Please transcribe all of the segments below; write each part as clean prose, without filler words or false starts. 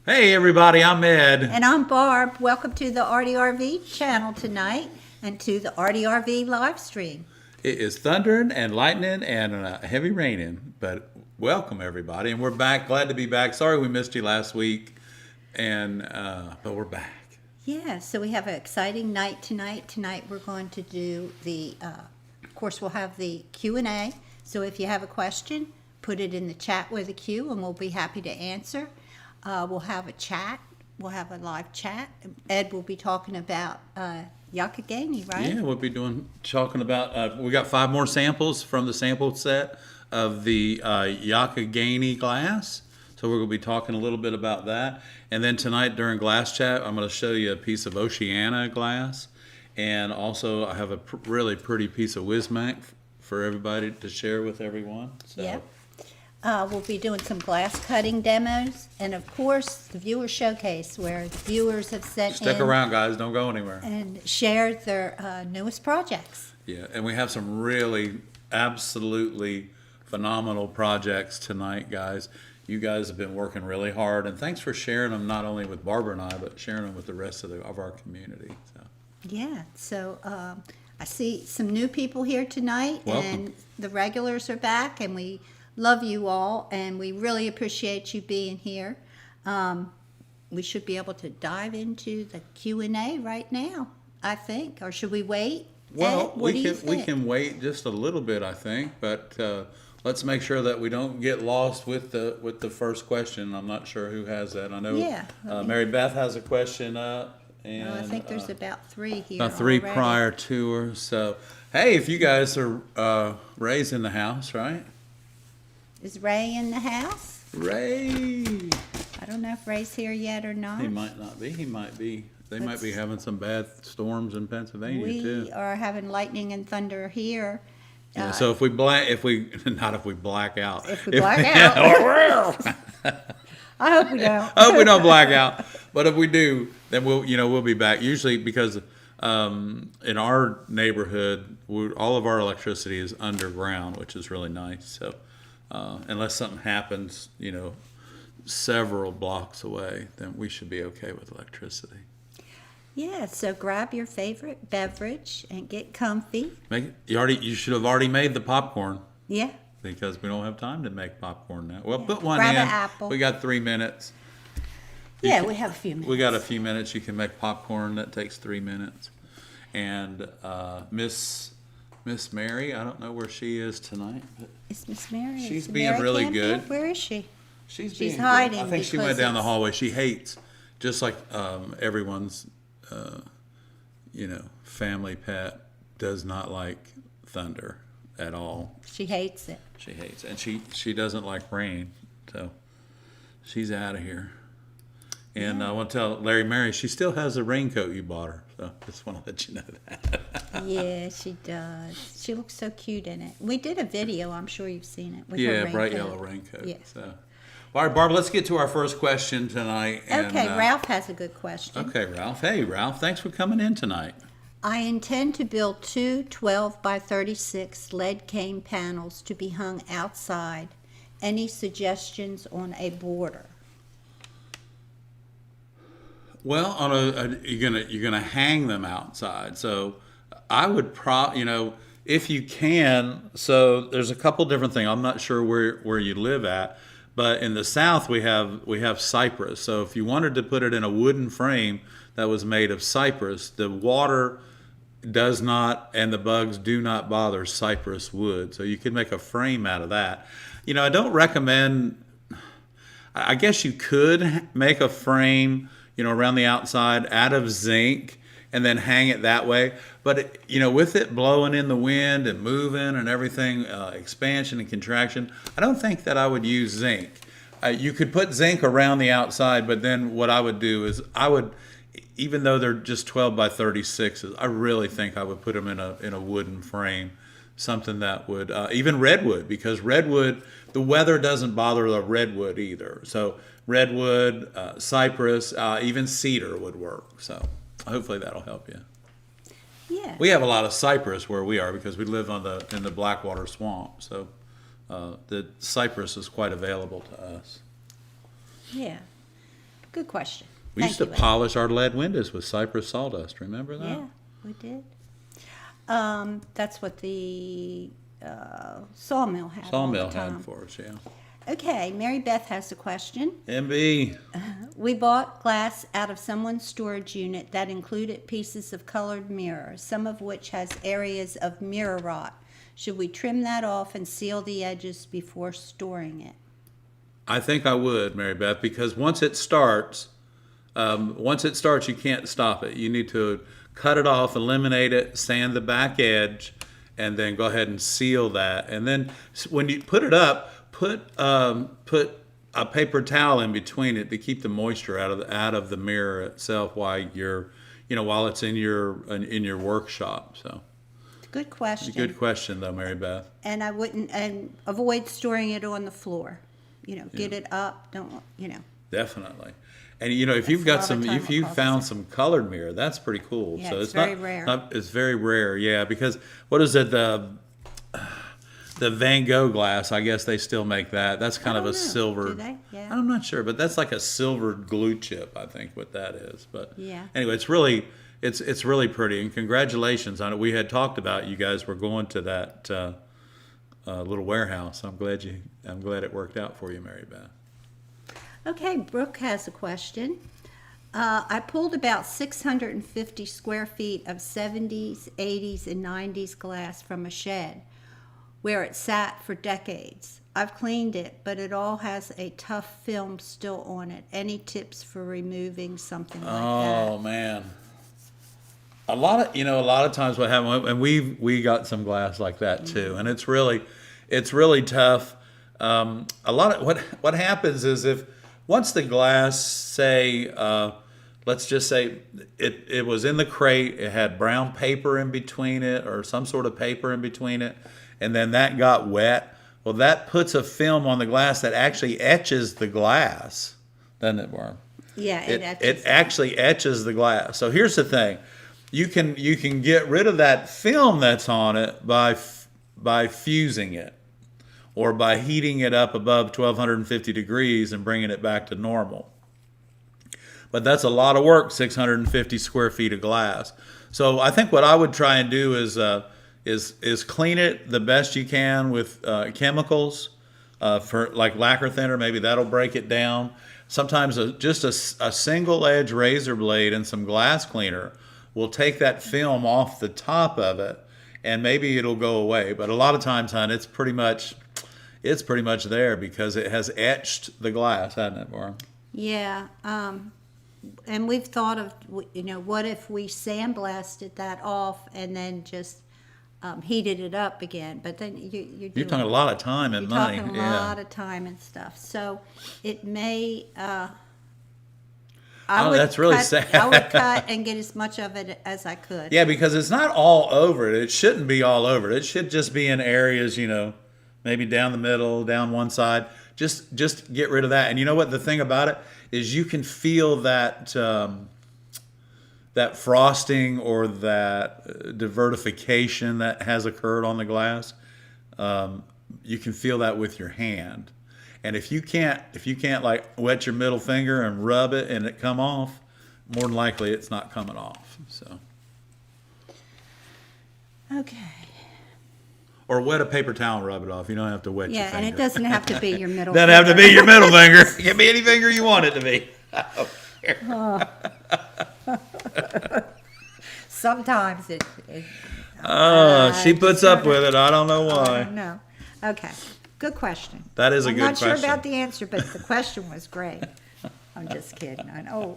Hey everybody, I'm Ed. And I'm Barb. Welcome to the ARTyRV channel tonight and to the ARTyRV live stream. It is thundering and lightning and heavy raining, but welcome everybody, and we're back. Glad to be back. Sorry we missed you last week, but we're back. Yeah, so we have an exciting night tonight. Tonight we're going to do of course we'll have the Q&A. So if you have a question, put it in the chat with a Q and we'll be happy to answer. We'll have a chat. We'll have a live chat. Ed will be talking about Yakagani, right? Yeah, we'll be talking about, we got 5 more samples from the sample set of the Yakagani glass. So we're going to be talking a little bit about that. And then tonight during Glass Chat, I'm going to show you a piece of Oceana glass. And also I have a really pretty piece of Wismac for everybody to share with everyone. So. Yep. We'll be doing some glass cutting demos, and of course, the viewer showcase where the viewers have sent Stick around, guys. Don't go anywhere. And shared their newest projects. Yeah, and we have some really absolutely phenomenal projects tonight, guys. You guys have been working really hard, and thanks for sharing them not only with Barbara and I, but sharing them with the rest of our community. So. Yeah, so I see some new people here tonight. Welcome. And the regulars are back, and we love you all, and we really appreciate you being here. We should be able to dive into the Q&A right now, I think, or should we wait? Well, Ed, we can wait just a little bit, I think, but let's make sure that we don't get lost with the first question. I'm not sure who has that. I know Mary Beth has a question up. And, I think there's about 3 here. About 3 already. prior to her. So, hey, if you guys are Ray's in the house, right? Is Ray in the house? Ray. I don't know if Ray's here yet or not. He might not be. He might be. They might be having some bad storms in Pennsylvania too. We are having lightning and thunder here. Yeah, so if we black out. If we black out. I hope we don't. I hope we don't black out. But if we do, then we'll be back. Usually because in our neighborhood, all of our electricity is underground, which is really nice. So unless something happens, several blocks away, then we should be okay with electricity. Yeah, so grab your favorite beverage and get comfy. You should have already made the popcorn. Yeah. Because we don't have time to make popcorn now. Well, put one grab in. An apple. We got 3 minutes. We have a few minutes. We got a few minutes. You can make popcorn. That takes 3 minutes. And Miss Mary, I don't know where she is tonight. But it's Miss Mary. She's being really good. Where is she? She's hiding. Good. I think she went down the hallway. She hates, just like everyone's, family pet does not like thunder at all. She hates it. She hates it. And she doesn't like rain. So she's out of here. And I want to tell Larry Mary, she still has a raincoat you bought her. So just want to let you know that. Yeah, she does. She looks so cute in it. We did a video. I'm sure you've seen it. With her Yeah, raincoat. bright yellow raincoat. Yeah. So. All right, Barb, let's get to our first question tonight. Okay, Ralph has a good question. Okay, Ralph. Hey, Ralph, thanks for coming in tonight. I intend to build 2 12 by 36 lead cane panels to be hung outside. Any suggestions on a border? Well, you're gonna hang them outside. So I would if you can. So there's a couple different things. I'm not sure where you live at, but in the South we have cypress. So if you wanted to put it in a wooden frame that was made of cypress, the water does not and the bugs do not bother cypress wood. So you could make a frame out of that. I don't recommend. I guess you could make a frame, around the outside out of zinc and then hang it that way. But, with it blowing in the wind and moving and everything, expansion and contraction, I don't think that I would use zinc. You could put zinc around the outside, but then what I would do is even though they're just 12 by 36s, I really think I would put them in a wooden frame, something that would, even redwood, because redwood, the weather doesn't bother the redwood either. So redwood, cypress, even cedar would work. So hopefully that'll help you. Yeah. We have a lot of cypress where we are because we live in the Blackwater Swamp. So the cypress is quite available to us. Yeah. Good question. We used to polish our lead windows with cypress sawdust. Remember that? Yeah, we did. That's what the sawmill had. Sawmill had for us, yeah. Okay, Mary Beth has a question. MB. We bought glass out of someone's storage unit that included pieces of colored mirror, some of which has areas of mirror rot. Should we trim that off and seal the edges before storing it? I think I would, Mary Beth, because once it starts, you can't stop it. You need to cut it off, eliminate it, sand the back edge, and then go ahead and seal that. And then when you put it up, put a paper towel in between it to keep the moisture out of the mirror itself while it's in your workshop. So, good question. Good question, though, Mary Beth. And I wouldn't avoid storing it on the floor. Get it up. Don't. Definitely. And if you found some colored mirror, that's pretty cool. Yeah, so it's very rare. It's very rare, yeah. Because what is it? The Van Gogh glass, I guess they still make that. That's kind of a silver. Do they? Yeah. I'm not sure, but that's like a silver glue chip, I think, what that is. But yeah. Anyway, it's really pretty. And congratulations on it. We had talked about you guys were going to that little warehouse. I'm glad it worked out for you, Mary Beth. Okay, Brooke has a question. I pulled about 650 square feet of 70s, 80s, and 90s glass from a shed where it sat for decades. I've cleaned it, but it all has a tough film still on it. Any tips for removing something like that? Oh man. A lot of times what happens, and we got some glass like that too, and it's really tough. A lot of what happens is if once the glass, say, let's just say it was in the crate, it had brown paper in between it or some sort of paper in between it, and then that got wet. Well, that puts a film on the glass that actually etches the glass, doesn't it, Barb? Yeah, it etches. It actually etches the glass. So here's the thing: you can get rid of that film that's on it by fusing it, or by heating it up above 1250 degrees and bringing it back to normal. But that's a lot of work, 650 square feet of glass. So I think what I would try and do is clean it the best you can with chemicals, for like lacquer thinner. Maybe that'll break it down. Sometimes just a single edge razor blade and some glass cleaner will take that film off the top of it, and maybe it'll go away. But a lot of times, hon, it's pretty much there because it has etched the glass, hasn't it, Barb? Yeah, and we've thought of, what if we sandblasted that off and then just heated it up again? But then you're talking a lot of time and money. You're talking a lot of time and stuff. So it may. That's really sad. I would cut and get as much of it as I could. Yeah, because it's not all over it. It shouldn't be all over it. It should just be in areas, maybe down the middle, down one side. Just get rid of that. And you know what? The thing about it is you can feel that that frosting or that divertification that has occurred on the glass. You can feel that with your hand. And if you can't like wet your middle finger and rub it and it come off, more than likely it's not coming off. So. Okay. Or wet a paper towel and rub it off. You don't have to wet your finger. Yeah, and it doesn't have to be your middle finger. Doesn't have to be your middle finger. It can be any finger you want it to be. Sometimes she puts up with it. I don't know why. No. Okay. Good question. That is a good question. I'm not sure about the answer, but the question was great. I'm just kidding. I know.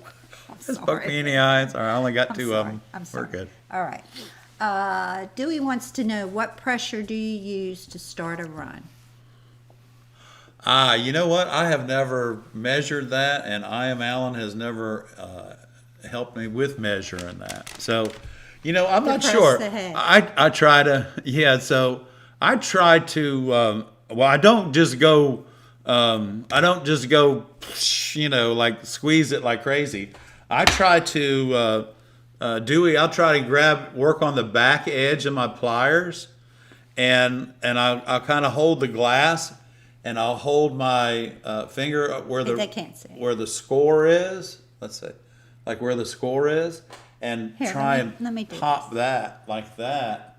I'm sorry. Poke me in the eyes. All right, I only got two of them. I'm sorry. We're good. All right. Dewey wants to know, what pressure do you use to start a run? You know what? I have never measured that, and Allen has never helped me with measuring that. So, I'm not sure. I try to, so I try to, I don't just go, like squeeze it like crazy. I try to, Dewey, I'll try to work on the back edge of my pliers, and I'll kind of hold the glass, and I'll hold my finger up where They can't see. where the score is. Let's say, like where the score is, and Here, try let me and do pop that like that.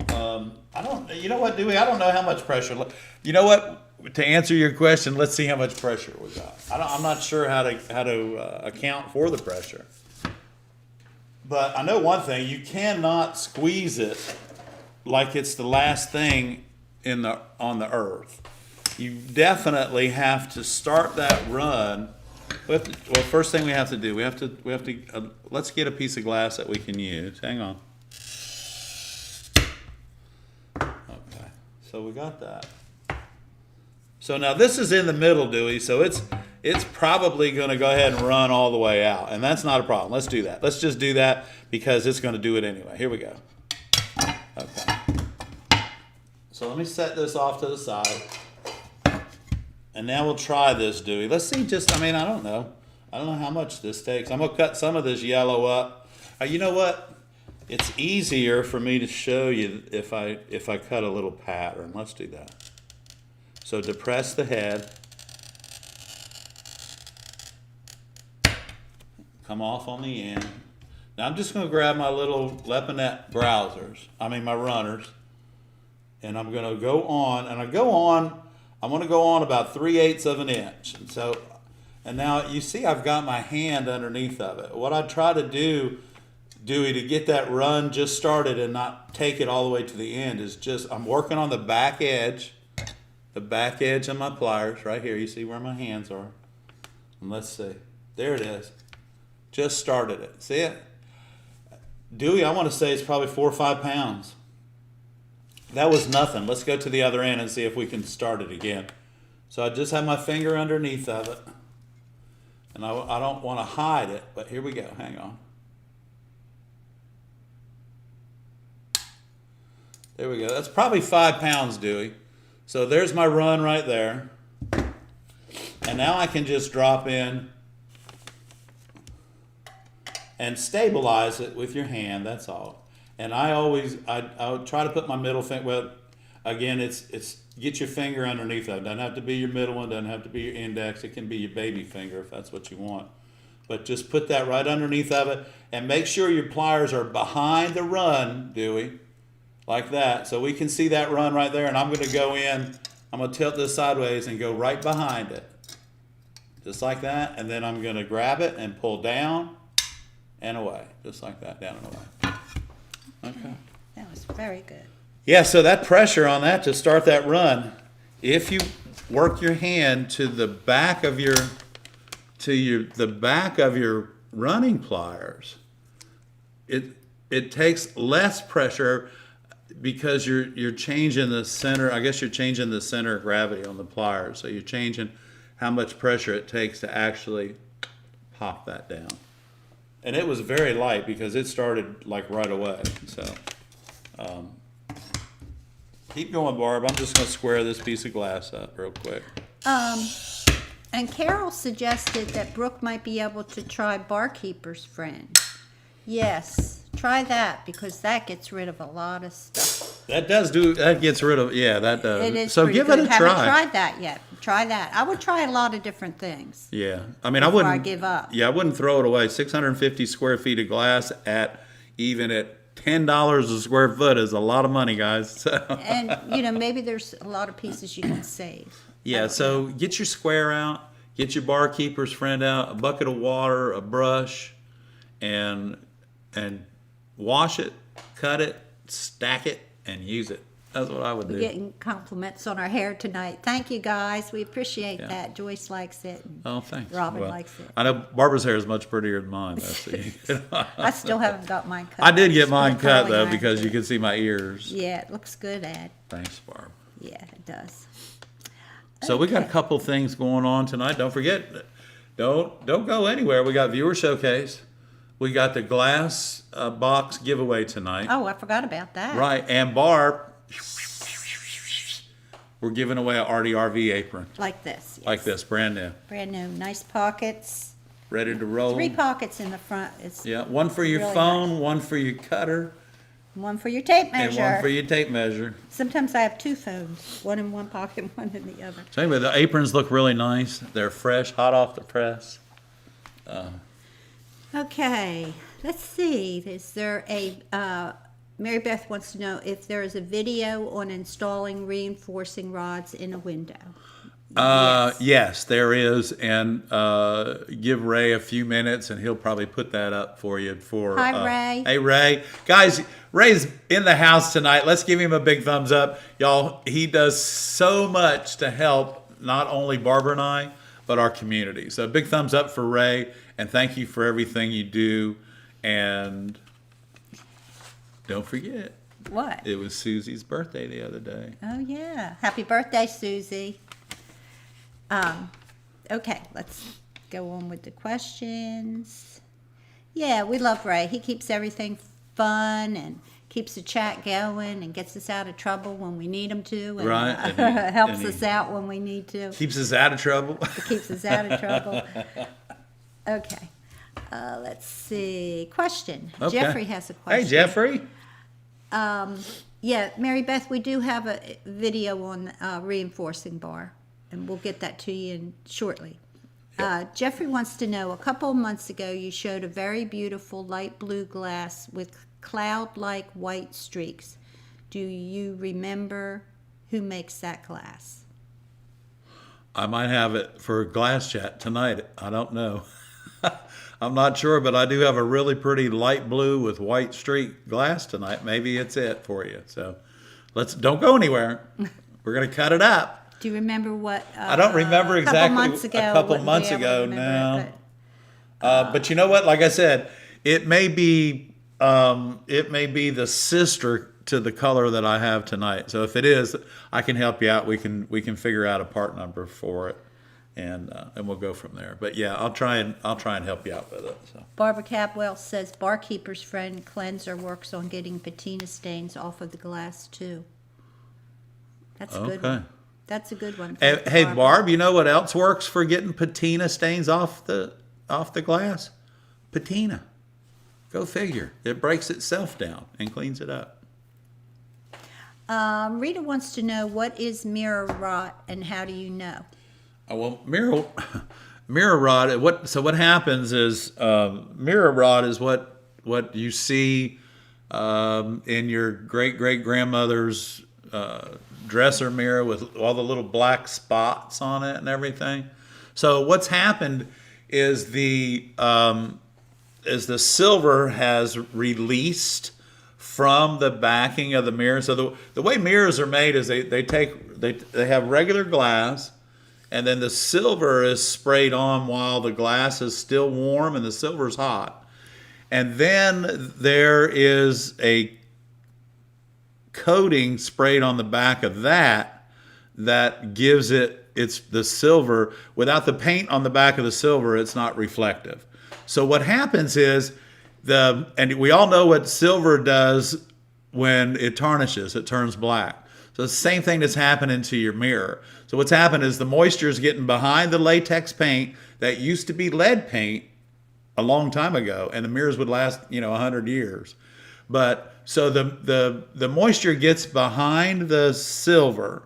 I don't. You know what, Dewey? I don't know how much pressure. You know what? To answer your question, let's see how much pressure we got. I'm not sure how to account for the pressure. But I know one thing: you cannot squeeze it like it's the last thing on the earth. You definitely have to start that run. Well, first thing we have to do, we have to let's get a piece of glass that we can use. Hang on. Okay, so we got that. So now this is in the middle, Dewey. So it's probably going to go ahead and run all the way out, and that's not a problem. Let's do that. Let's just do that because it's going to do it anyway. Here we go. Okay. So let me set this off to the side. And now we'll try this, Dewey. Let's see I don't know. I don't know how much this takes. I'm going to cut some of this yellow up. You know what? It's easier for me to show you if I cut a little pattern. Let's do that. So depress the head. Come off on the end. Now I'm just going to grab my little Lepinette my runners. And I'm going to go on, and I'm going to go on about 3/8 of an inch. And now you see I've got my hand underneath of it. What I try to do, Dewey, to get that run just started and not take it all the way to the end is I'm working on the back edge of my pliers right here. You see where my hands are. And let's see. There it is. Just started it. See it? Dewey, I want to say it's probably 4 or 5 pounds. That was nothing. Let's go to the other end and see if we can start it again. So I just have my finger underneath of it. And I don't want to hide it, but here we go. Hang on. There we go. That's probably 5 pounds, Dewey. So there's my run right there. And now I can just drop in and stabilize it with your hand. That's all. And I try to put my middle finger. Well, again, it's get your finger underneath that. It doesn't have to be your middle one. Doesn't have to be your index. It can be your baby finger if that's what you want. But just put that right underneath of it, and make sure your pliers are behind the run, Dewey, like that. So we can see that run right there. And I'm going to go in. I'm going to tilt this sideways and go right behind it, just like that. And then I'm going to grab it and pull down and away, just like that, down and away. Okay. That was very good. Yeah, so that pressure on that to start that run, if you work your hand to the back of your running pliers, it takes less pressure because you're changing the center. I guess you're changing the center of gravity on the pliers, so you're changing how much pressure it takes to actually pop that down. And it was very light because it started like right away. So keep going, Barb. I'm just going to square this piece of glass up real quick. And Carol suggested that Brooke might be able to try Barkeeper's Friend. Yes, try that because that gets rid of a lot of stuff. That gets rid of, yeah, that does. It is so pretty give good. it a Haven't try. tried that yet. Try that. I would try a lot of different things. Yeah, I mean, Before I I give up. Yeah, I wouldn't throw it away. 650 square feet of glass at $10 a square foot is a lot of money, guys. So. And maybe there's a lot of pieces you can save. Yeah, so get your square out, get your Barkeeper's Friend out, a bucket of water, a brush, and wash it, cut it, stack it, and use it. That's what I would do. We're getting compliments on our hair tonight. Thank you, guys. We appreciate that. Joyce likes it. Oh, thanks. Robin likes it. I know Barbara's hair is much prettier than mine. I still haven't got mine cut. I did get mine cut, curling though, iron because you too. can see my ears. Yeah, it looks good, Ed. Thanks, Barb. Yeah, it does. So we got a couple things going on tonight. Don't forget, don't go anywhere. We got Viewer Showcase. We got the glass box giveaway tonight. Oh, I forgot about that. Right, and Barb, we're giving away an ARTyRV apron. Like this. Yes. Like this, brand new. Brand new. Nice pockets. Ready to roll. 3 pockets in the front. It's Yeah, one for your really phone, nice. one for your cutter, One for your tape And measure. one for your tape measure. Sometimes I have two phones, one in one pocket and one in the other. So anyway, the aprons look really nice. They're fresh, hot off the press. Okay, let's see. Is there Mary Beth wants to know if there is a video on installing reinforcing rods in a window. Yes, there is, and give Ray a few minutes, and he'll probably put that up for you. Hi, Ray. Hey, Ray, guys, Ray's in the house tonight. Let's give him a big thumbs up, y'all. He does so much to help not only Barbara and I, but our community. So, big thumbs up for Ray, and thank you for everything you do. And don't forget, What? it was Susie's birthday the other day. Oh, yeah. Happy birthday, Susie. Okay, let's go on with the questions. Yeah, we love Ray. He keeps everything fun and keeps the chat going and gets us out of trouble when we need him to. And, Right, and helps he us out when we need to. Keeps us out of trouble. Keeps us out of trouble. Okay. Let's see. Question. Okay. Jeffrey has a question. Hey, Jeffrey. Yeah, Mary Beth, we do have a video on reinforcing bar, and we'll get that to you shortly. Jeffrey wants to know, a couple of months ago you showed a very beautiful light blue glass with cloud-like white streaks. Do you remember who makes that glass? I might have it for glass chat tonight. I don't know. I'm not sure, but I do have a really pretty light blue with white streak glass tonight. Maybe it's it for you. So don't go anywhere. We're going to cut it up. Do you remember what? I don't remember exactly. A couple months ago. A couple wouldn't months be able to ago remember now. it, but- But you know what? Like I said, it may be the sister to the color that I have tonight. So if it is, I can help you out. We can figure out a part number for it, and we'll go from there. But yeah, I'll try and help you out with it. So. Barbara Capwell says barkeeper's friend cleanser works on getting patina stains off of the glass too. That's a good Okay. one. That's a good one. Hey, Barb, you know what else works for getting patina stains off the glass? Patina. Go figure. It breaks itself down and cleans it up. Rita wants to know, what is mirror rot and how do you know? Well, mirror rot. What happens is mirror rot is what you see in your great grandmother's dresser mirror with all the little black spots on it and everything. So what's happened is the silver has released from the backing of the mirror. So the way mirrors are made is they have regular glass, and then the silver is sprayed on while the glass is still warm and the silver is hot. And then there is a coating sprayed on the back of that gives it's the silver. Without the paint on the back of the silver, it's not reflective. So what happens is and we all know what silver does when it tarnishes, it turns black. So it's the same thing that's happening to your mirror. So what's happened is the moisture is getting behind the latex paint that used to be lead paint a long time ago, and the mirrors would last 100 years. But so the moisture gets behind the silver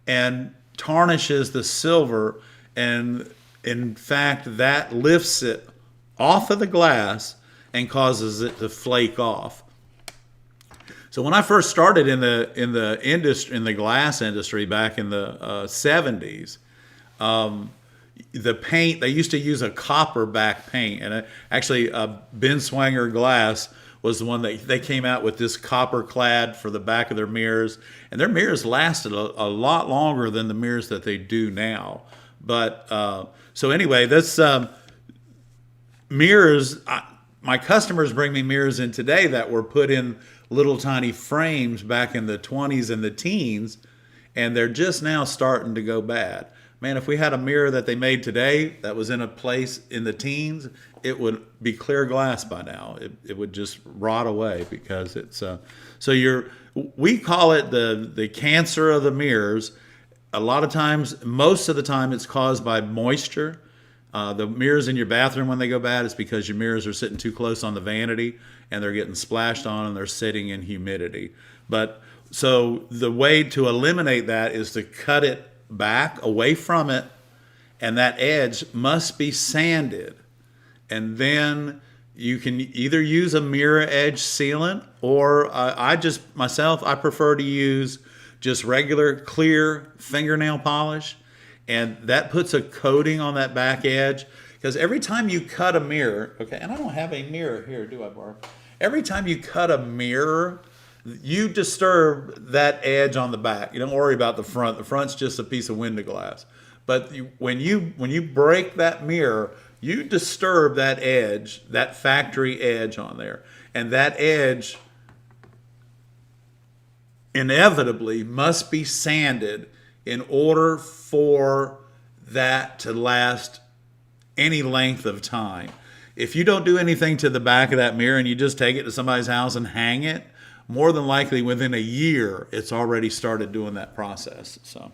and tarnishes the silver, and in fact that lifts it off of the glass and causes it to flake off. So when I first started in the glass industry back in the 70s, the paint, they used to use a copper back paint, and actually Ben Swanger Glass was the one that they came out with this copper clad for the back of their mirrors, and their mirrors lasted a lot longer than the mirrors that they do now. But so anyway, this mirrors, my customers bring me mirrors in today that were put in little tiny frames back in the 20s and the teens, and they're just now starting to go bad. Man, if we had a mirror that they made today that was in a place in the teens, it would be clear glass by now. It would just rot away because it's we call it the cancer of the mirrors. A lot of times, most of the time, it's caused by moisture. The mirrors in your bathroom, when they go bad, it's because your mirrors are sitting too close on the vanity and they're getting splashed on and they're sitting in humidity. But so the way to eliminate that is to cut it back away from it, and that edge must be sanded. And then you can either use a mirror edge sealant, or I prefer to use just regular clear fingernail polish. And that puts a coating on that back edge. Because every time you cut a mirror, okay, and I don't have a mirror here, do I, Barb? Every time you cut a mirror, you disturb that edge on the back. You don't worry about the front. The front's just a piece of window glass. But when you break that mirror, you disturb that edge, that factory edge on there. And that edge inevitably must be sanded in order for that to last any length of time. If you don't do anything to the back of that mirror and you just take it to somebody's house and hang it, more than likely within a year, it's already started doing that process. So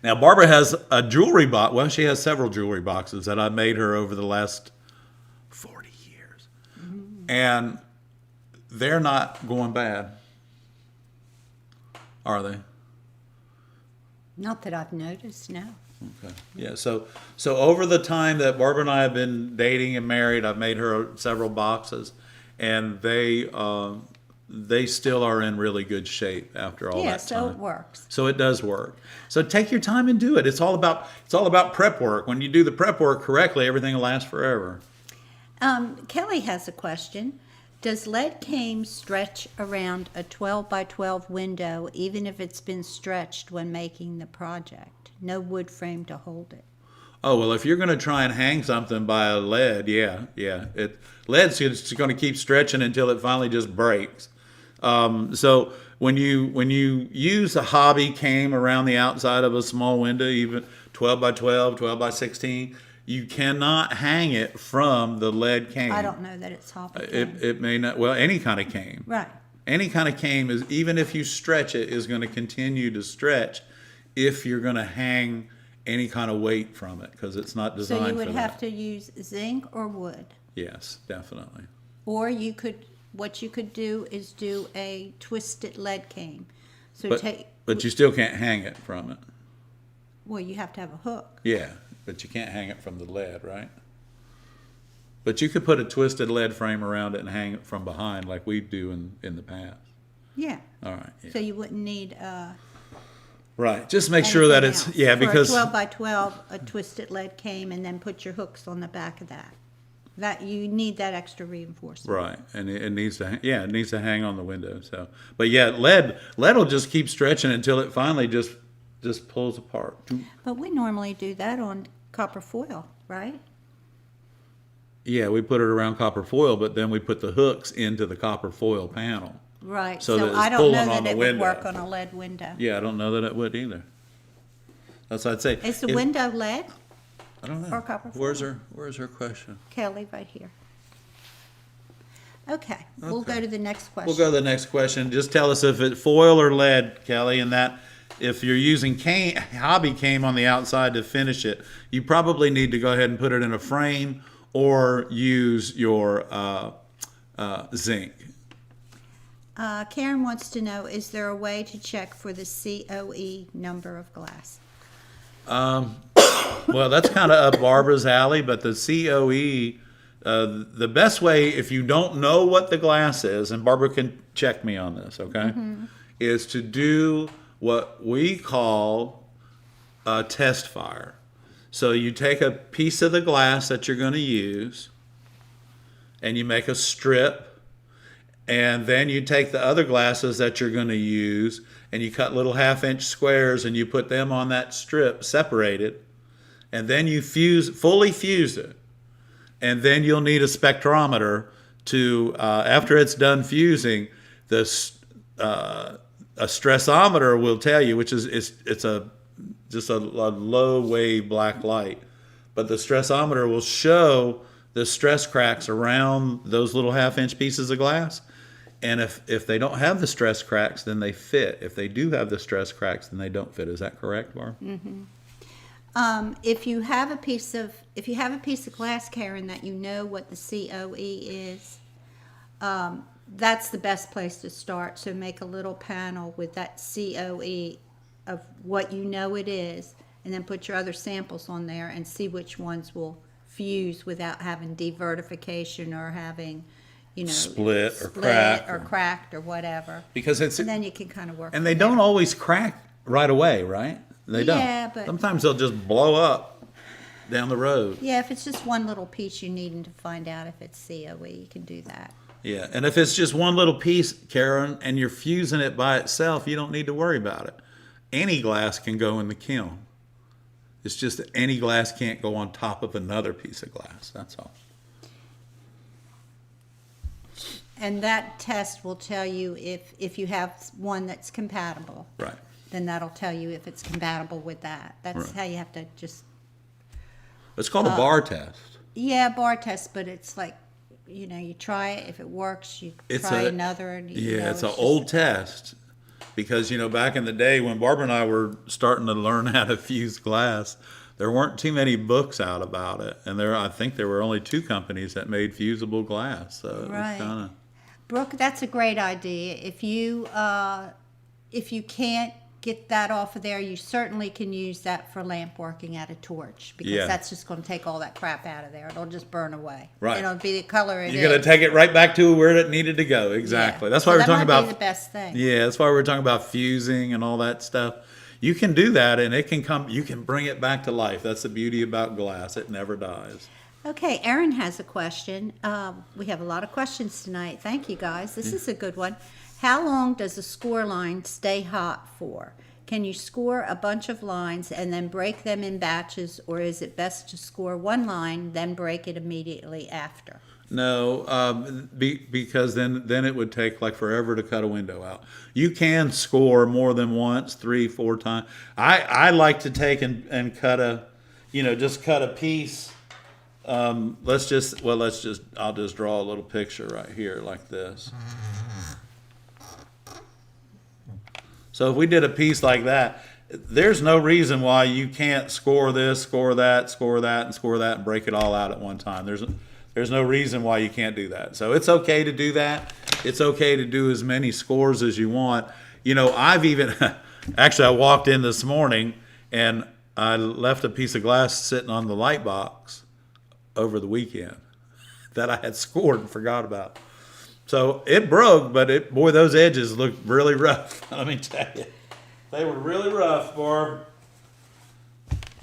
now Barbara has a jewelry box. Well, she has several jewelry boxes that I made her over the last 40 years. And they're not going bad, are they? Not that I've noticed, no. Okay. Yeah. So over the time that Barbara and I have been dating and married, I've made her several boxes, and they still are in really good shape after all that time. So it works. So it does work. So take your time and do it. It's all about prep work. When you do the prep work correctly, everything will last forever. Kelly has a question. Does lead cane stretch around a 12 by 12 window even if it's been stretched when making the project? No wood frame to hold it. Oh, well, if you're going to try and hang something by a lead, yeah. Lead's just going to keep stretching until it finally just breaks. So when you use a hobby cane around the outside of a small window, even 12 by 12, 12 by 16, you cannot hang it from the lead cane. I don't know that it's hobby cane. It may not. Well, any kind of cane. Right. Any kind of cane is, even if you stretch it, is going to continue to stretch if you're going to hang any kind of weight from it, because it's not designed for that. So you would have to use zinc or wood. Yes, definitely. Or what you could do is do a twisted lead cane. So But you still can't hang it from it. Well, you have to have a hook. Yeah, but you can't hang it from the lead, right? But you could put a twisted lead frame around it and hang it from behind like we do in the past. Yeah. All right. Yeah. So you wouldn't need right. Just make sure that it's, because. For a 12 by 12, a twisted lead cane, and then put your hooks on the back of that. That you need that extra reinforcement. Right, and it needs to, it needs to hang on the window. So, but yeah, lead will just keep stretching until it finally just pulls apart. But we normally do that on copper foil, right? Yeah, we put it around copper foil, but then we put the hooks into the copper foil panel. Right. So that it's I don't pulling know on that the it window. would work on a lead window. Yeah, I don't know that it would either. That's what I'd say. Is the window lead? I don't know. or copper foil? Where's her question? Kelly, right here. Okay, we'll go to the next question. We'll go to the next question. Just tell us if it's foil or lead, Kelly, and that if you're using hobby cane on the outside to finish it, you probably need to go ahead and put it in a frame or use your zinc. Karen wants to know, is there a way to check for the COE number of glass? Well, that's kind of up Barbara's alley, but the COE, the best way, if you don't know what the glass is, and Barbara can check me on this, okay, is to do what we call a test fire. So you take a piece of the glass that you're going to use, and you make a strip, and then you take the other glasses that you're going to use, and you cut little 1/2-inch squares, and you put them on that strip, separated, and then you fully fuse it. And then you'll need a spectrometer to, after it's done fusing, a stressometer will tell you, which is it's just a low wave black light, but the stressometer will show the stress cracks around those little 1/2-inch pieces of glass. And if they don't have the stress cracks, then they fit. If they do have the stress cracks, then they don't fit. Is that correct, Barb? If you have a piece of glass, Karen, that you know what the COE is, that's the best place to start. So make a little panel with that COE of what you know it is, and then put your other samples on there and see which ones will fuse without having devertification or having, Split or cracked or cracked or whatever. Because it's, And then you can kind of work. and from they there. don't always crack right away, right? They don't. Yeah, but- sometimes they'll just blow up down the road. Yeah, if it's just one little piece you needing to find out if it's COE, you can do that. Yeah, and if it's just one little piece, Karen, and you're fusing it by itself, you don't need to worry about it. Any glass can go in the kiln. It's just that any glass can't go on top of another piece of glass. That's all. And that test will tell you if you have one that's compatible. Right. Then that'll tell you if it's compatible with that. That's Right. how you have to just, It's called a bar test. yeah, bar test, but it's like, you try it. If it works, you try another. And It's an old test. Because, back in the day when Barbara and I were starting to learn how to fuse glass, there weren't too many books out about it. And I think there were only 2 companies that made fusible glass. So it Right. was kind of... Brooke, that's a great idea. If you can't get that off of there, you certainly can use that for lamp working at a torch, because Yeah. that's just going to take all that crap out of there. It'll just burn away. Right. It'll be the color it is. You're going to take it right back to where it needed to go. Exactly. Yeah. That's why So we're talking that might about... be the best thing. Yeah, that's why we're talking about fusing and all that stuff. You can do that, and it can come. You can bring it back to life. That's the beauty about glass; it never dies. Okay, Erin has a question. We have a lot of questions tonight. Thank you, guys. This is a good one. How long does a score line stay hot for? Can you score a bunch of lines and then break them in batches, or is it best to score one line, then break it immediately after? No, because then it would take like forever to cut a window out. You can score more than once, 3, 4 times. I like to take and cut just cut a piece. I'll just draw a little picture right here like this. So if we did a piece like that, there's no reason why you can't score this, score that, score that, and score that, and break it all out at one time. There's no reason why you can't do that. So it's okay to do that. It's okay to do as many scores as you want. I've even, actually I walked in this morning and I left a piece of glass sitting on the light box over the weekend that I had scored and forgot about. So it broke, but boy, those edges looked really rough. Let me tell you. They were really rough, Barb.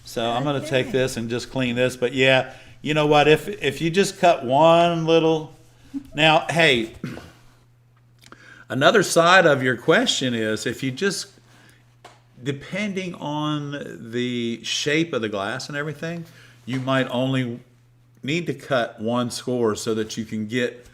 So I'm going to take this and just clean this. But yeah, you know what? If you just cut one little... Now, hey, another side of your question is if you just... Depending on the shape of the glass and everything, you might only need to cut one score so that you can get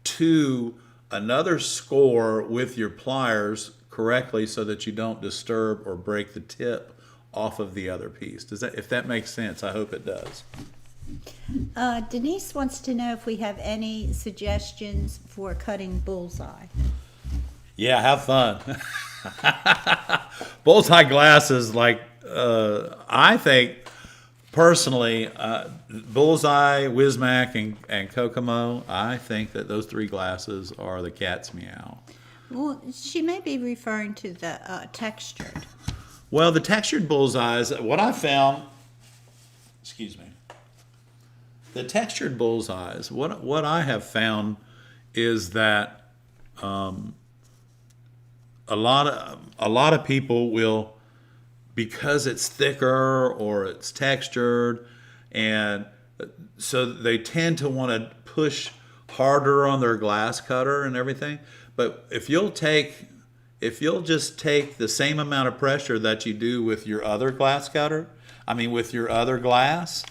to another score with your pliers correctly so that you don't disturb or break the tip off of the other piece. If that makes sense, I hope it does. Denise wants to know if we have any suggestions for cutting bullseye. Yeah, have fun. Bullseye glass is like, I think, personally, Bullseye, Wismac, and Kokomo, I think that those 3 glasses are the cat's meow. Well, she may be referring to the textured. Well, the textured bullseyes, what I found, the textured bullseyes, what I have found is that a lot of people will, because it's thicker or it's textured, and so they tend to want to push harder on their glass cutter and everything. But if you'll just take the same amount of pressure that you do with your other glass cutter, with your other glass,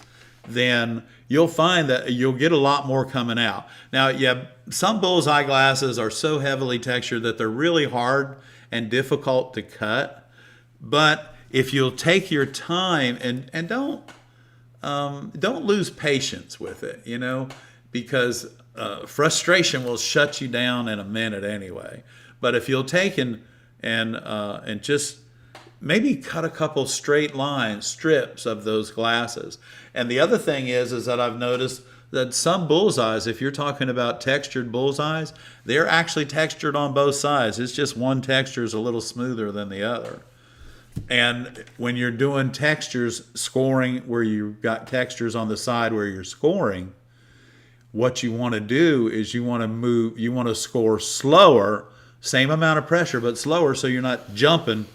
then you'll find that you'll get a lot more coming out. Now, yeah, some bullseye glasses are so heavily textured that they're really hard and difficult to cut. But if you'll take your time and don't lose patience with it, because frustration will shut you down in a minute anyway. But if you'll take and just maybe cut a couple straight lines, strips of those glasses. And the other thing is that I've noticed that some bullseyes, if you're talking about textured bullseyes, they're actually textured on both sides. It's just one texture is a little smoother than the other. And when you're doing textures, scoring where you've got textures on the side where you're scoring, what you want to do is you want to score slower, same amount of pressure, but slower, so you're not jumping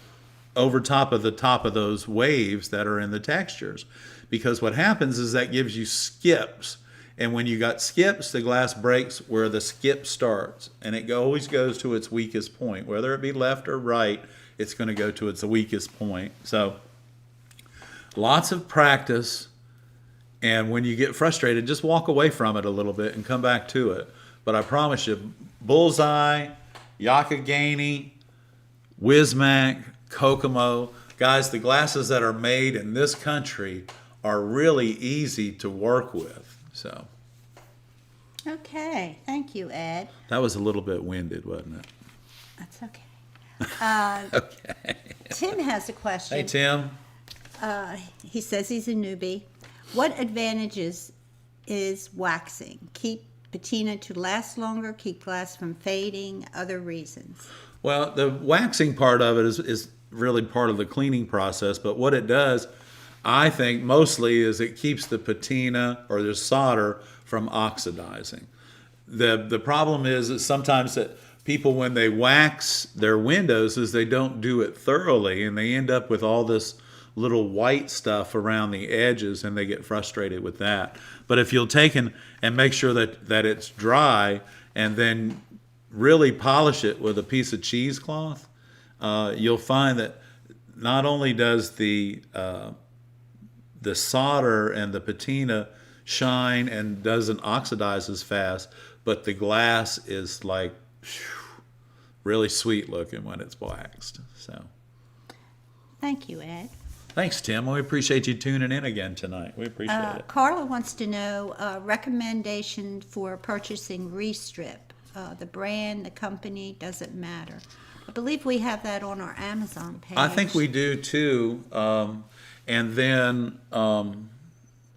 over top of those waves that are in the textures. Because what happens is that gives you skips. And when you got skips, the glass breaks where the skip starts. And it always goes to its weakest point. Whether it be left or right, it's going to go to its weakest point. So lots of practice. And when you get frustrated, just walk away from it a little bit and come back to it. But I promise you, Bullseye, Yakagani, Wismac, Kokomo, guys, the glasses that are made in this country are really easy to work with. So. Okay, thank you, Ed. That was a little bit winded, wasn't it? That's okay. Okay. Tim has a question. Hey, Tim. He says he's a newbie. What advantages is waxing? Keep patina to last longer, keep glass from fading, other reasons? Well, the waxing part of it is really part of the cleaning process, but what it does, I think, mostly is it keeps the patina or the solder from oxidizing. The problem is that sometimes that people, when they wax their windows, is they don't do it thoroughly, and they end up with all this little white stuff around the edges, and they get frustrated with that. But if you'll take and make sure that it's dry, and then really polish it with a piece of cheesecloth, you'll find that not only does the solder and the patina shine and doesn't oxidize as fast, but the glass is like really sweet looking when it's waxed. So, thank you, Ed. thanks, Tim. We appreciate you tuning in again tonight. We appreciate it. Carla wants to know recommendation for purchasing Restrip. The brand, the company, doesn't matter. I believe we have that on our Amazon page. I think we do too. And then,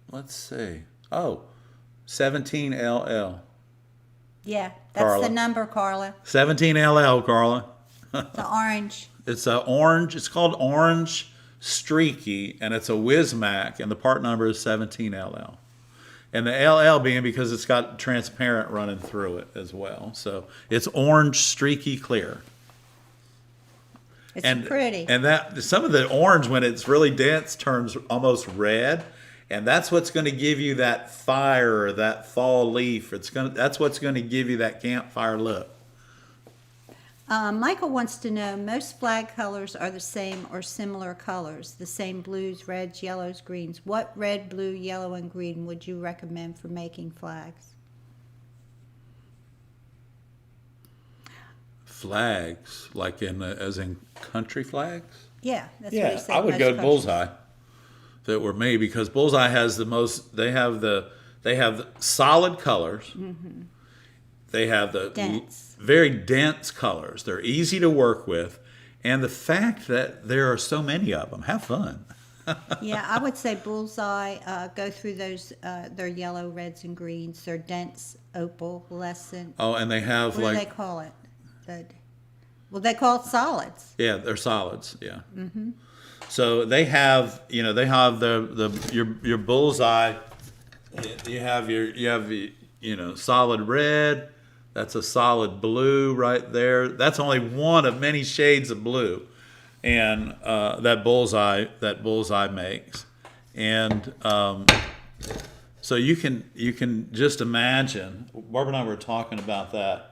let's see. Oh, 17LL. Yeah, that's Carla. the number, Carla. 17LL, Carla. The orange. It's a orange. It's called Orange Streaky, and it's a Wismac, and the part number is 17LL. And the LL being because it's got transparent running through it as well. So it's Orange Streaky Clear. It's pretty. And that some of the orange, when it's really dense, turns almost red. And that's what's going to give you that fire, or that fall leaf. That's what's going to give you that campfire look. Michael wants to know, most flag colors are the same or similar colors, the same blues, reds, yellows, greens. What red, blue, yellow, and green would you recommend for making flags? Flags, like as in country flags? Yeah, that's what Yeah, he said. I would most go colors. Bullseye that were made, because Bullseye has the most. They have solid colors. Mm-hmm. They have the Dense. very dense colors. They're easy to work with, and the fact that there are so many of them. Have fun. Yeah, I would say Bullseye. Go through those. Their yellow, reds, and greens. They're dense, opalescent. Oh, and they have What do they call it? They call it solids. Yeah, they're solids. Yeah. Mm-hmm. So they have your Bullseye. You have solid red. That's a solid blue right there. That's only one of many shades of blue, and that Bullseye makes. And so you can just imagine. Barb and I were talking about that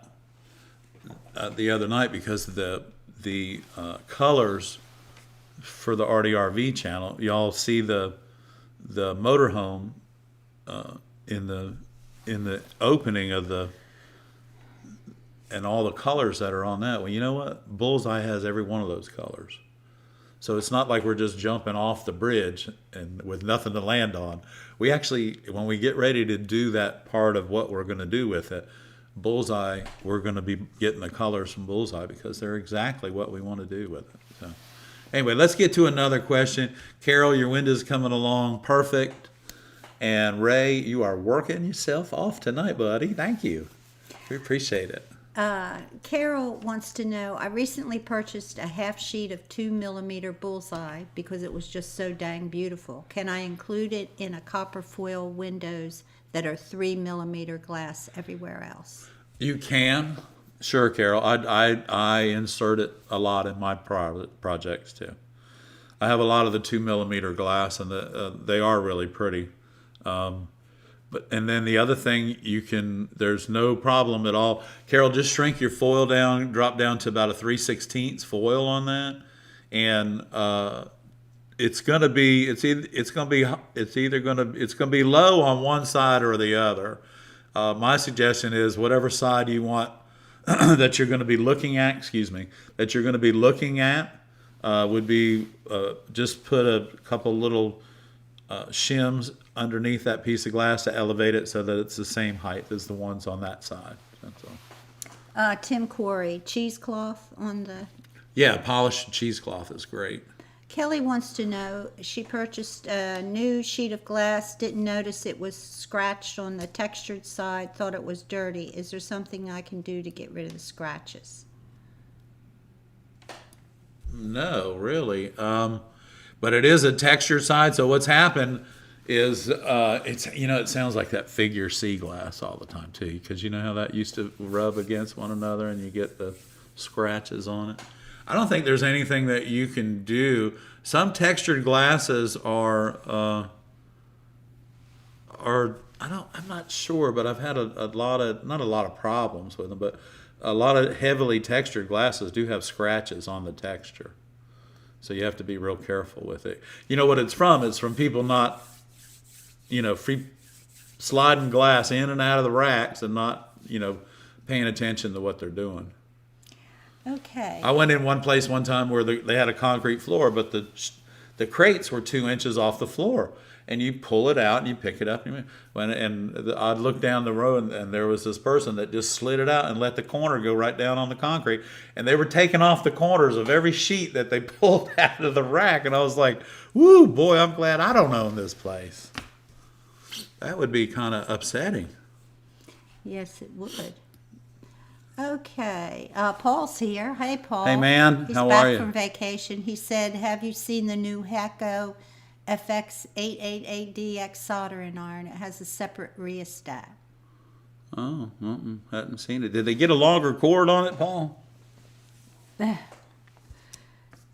the other night, because the colors for the ARTyRV channel, y'all see the motorhome in the opening of the. And all the colors that are on that. Well, you know what? Bullseye has every one of those colors. So it's not like we're just jumping off the bridge and with nothing to land on. We actually, when we get ready to do that part of what we're going to do with it, Bullseye, we're going to be getting the colors from Bullseye, because they're exactly what we want to do with it. So Anyway, let's get to another question. Carol, your window's coming along perfect. And Ray, you are working yourself off tonight, buddy. Thank you. We appreciate it. Carol wants to know, I recently purchased a half sheet of 2mm bullseye because it was just so dang beautiful. Can I include it in a copper foil windows that are 3mm glass everywhere else? You can. Sure, Carol. I insert it a lot in my projects too. I have a lot of the 2mm glass, and they are really pretty. And then the other thing there's no problem at all. Carol, just shrink your foil down, drop down to about a 3/16 foil on that, and it's gonna be low on one side or the other. My suggestion is whatever side you want that you're going to be looking at. Would be just put a couple little shims underneath that piece of glass to elevate it so that it's the same height as the ones on that side. That's all. Tim Corey, cheesecloth on the... Yeah, polished cheesecloth is great. Kelly wants to know, she purchased a new sheet of glass, didn't notice it was scratched on the textured side, thought it was dirty. Is there something I can do to get rid of the scratches? No, really. But it is a textured side, so what's happened is it sounds like that figure C glass all the time too, because you know how that used to rub against one another and you get the scratches on it. I don't think there's anything that you can do. Some textured glasses I'm not sure, but I've had not a lot of problems with them, but a lot of heavily textured glasses do have scratches on the texture. So you have to be real careful with it. You know what it's from? It's from people not, free sliding glass in and out of the racks and not, paying attention to what they're doing. Okay. I went in one place one time where they had a concrete floor, but the crates were 2 inches off the floor. And you pull it out and you pick it up. And I'd look down the road and there was this person that just slid it out and let the corner go right down on the concrete. And they were taking off the corners of every sheet that they pulled out of the rack. And I was like, woo, boy, I'm glad I don't own this place. That would be kind of upsetting. Yes, it would. Okay. Paul's here. Hey, Paul. Hey, man. He's How back are you? from vacation. He said, have you seen the new Hacko FX888DX soldering iron? It has a separate rheostat. Oh, hadn't seen it. Did they get a longer cord on it, Paul?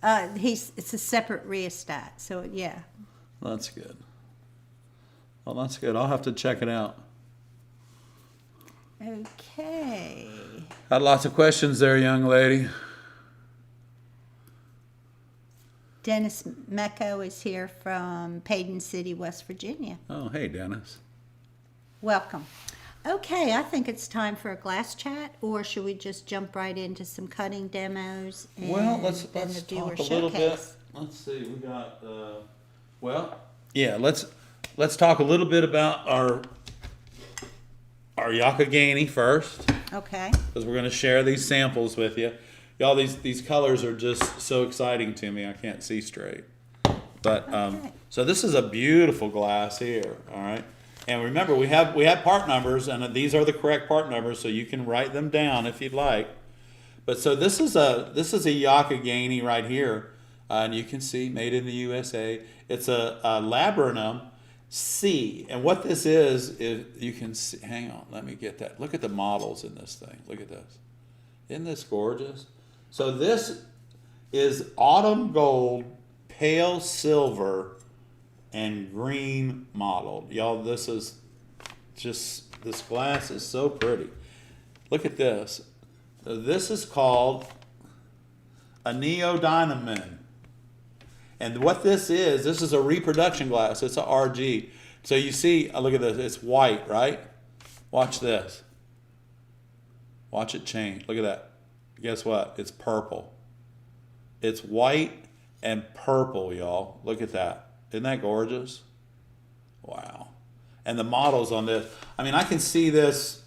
It's a separate rheostat, so yeah. That's good. Well, that's good. I'll have to check it out. Okay. Got lots of questions there, young lady. Dennis Mecco is here from Paden City, West Virginia. Oh, hey, Dennis. Welcome. Okay, I think it's time for a glass chat, or should we just jump right into some cutting demos? And Well, let's then the viewer talk a little bit. showcase? Let's see. We got. Let's talk a little bit about our Yakagani first, Okay. because we're going to share these samples with you. Y'all, these colors are just so exciting to me. I can't see straight. But Okay. so this is a beautiful glass here. All right. And remember, we have part numbers, and these are the correct part numbers, so you can write them down if you'd like. But so this is a Yakagani right here, and you can see made in the USA. It's a laburnum C, and what this is you can see. Hang on, let me get that. Look at the models in this thing. Look at this. Isn't this gorgeous? So this is autumn gold, pale silver, and green mottled. Y'all, this glass is so pretty. Look at this. So this is called a neodymium. And what this is a reproduction glass. It's a RG. So you see, look at this. It's white, right? Watch this. Watch it change. Look at that. Guess what? It's purple. It's white and purple, y'all. Look at that. Isn't that gorgeous? Wow. And the models on this, I mean, I can see this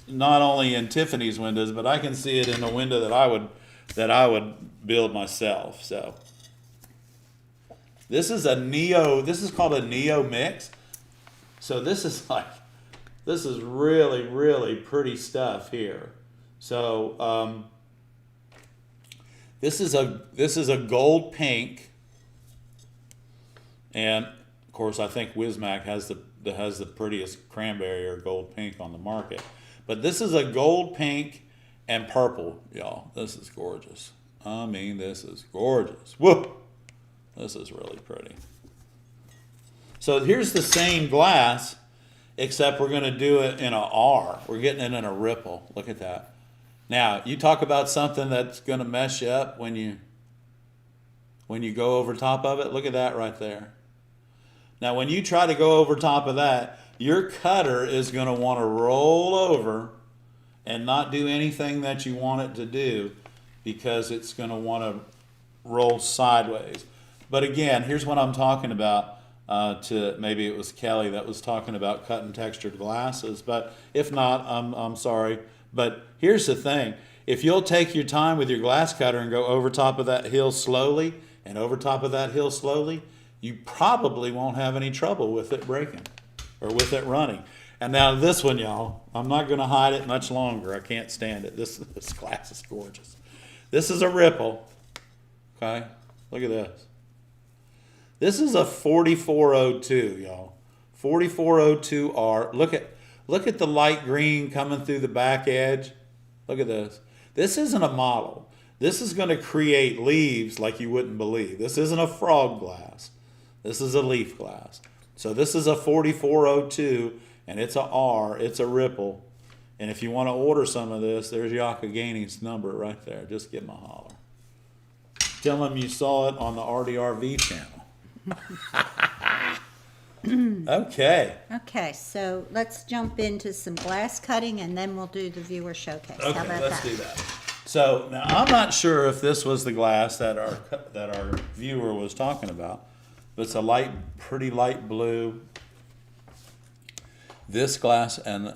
not only in Tiffany's windows, but I can see it in a window that I would build myself. So This is called a Neo mix. So this is really, really pretty stuff here. So this is a gold pink, and of course I think Wismac has the prettiest cranberry or gold pink on the market. But this is a gold pink and purple, y'all. This is gorgeous. I mean, this is gorgeous. Whoa, this is really pretty. So here's the same glass, except we're going to do it in a R. We're getting it in a ripple. Look at that. Now, you talk about something that's going to mess you up when you go over top of it. Look at that right there. Now, when you try to go over top of that, your cutter is going to want to roll over and not do anything that you want it to do, because it's going to want to roll sideways. But again, here's what I'm talking about. Maybe it was Kelly that was talking about cutting textured glasses, but if not, I'm sorry. But here's the thing: if you'll take your time with your glass cutter and go over top of that hill slowly and over top of that hill slowly, you probably won't have any trouble with it breaking or with it running. And now this one, y'all, I'm not going to hide it much longer. I can't stand it. This glass is gorgeous. This is a ripple. Okay, look at this. This is a 4402, y'all. 4402R. Look at the light green coming through the back edge. Look at this. This isn't a model. This is going to create leaves like you wouldn't believe. This isn't a frog glass. This is a leaf glass. So this is a 4402, and it's a R. It's a ripple. And if you want to order some of this, there's Yakagani's number right there. Just give him a holler. Tell him you saw it on the ARTyRV channel. Okay. Okay, so let's jump into some glass cutting, and then we'll do the viewer showcase. Okay, How about let's that? do that. So now I'm not sure if this was the glass that our viewer was talking about, but it's a pretty light blue. This glass and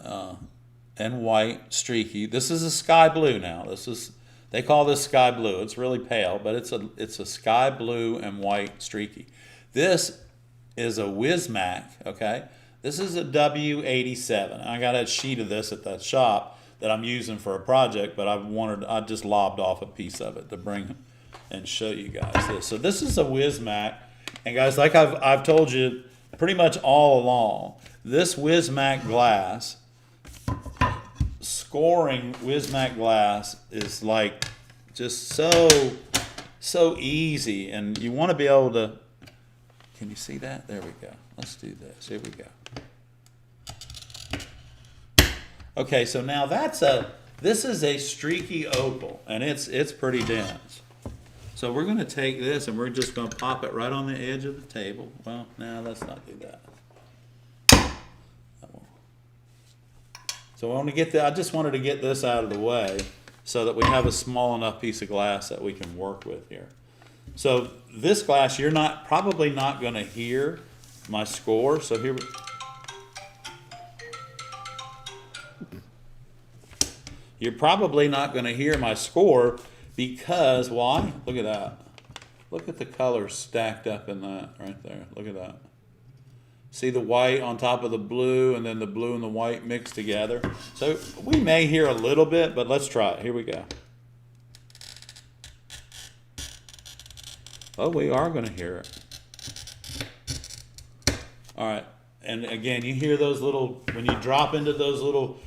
white streaky. This is a sky blue now. They call this sky blue. It's really pale, but it's a sky blue and white streaky. This is a Wismac, okay? This is a W87. I got a sheet of this at that shop that I'm using for a project, but I just lobbed off a piece of it to bring and show you guys this. So this is a Wismac, and guys, like I've told you pretty much all along, this Wismac glass, scoring Wismac glass is like just so easy, and you want to be able to. Can you see that? There we go. Let's do this. Here we go. Okay, so now this is a streaky opal, and it's pretty dense. So we're going to take this and we're just going to pop it right on the edge of the table. Well, now let's not do that. So I just wanted to get this out of the way so that we have a small enough piece of glass that we can work with here. So this glass, you're probably not going to hear my score. So here, you're probably not going to hear my score because why? Look at that. Look at the colors stacked up in that right there. Look at that. See the white on top of the blue, and then the blue and the white mixed together. So we may hear a little bit, but let's try it. Here we go. Oh, we are going to hear it. All right. And again, you hear those when you drop into those little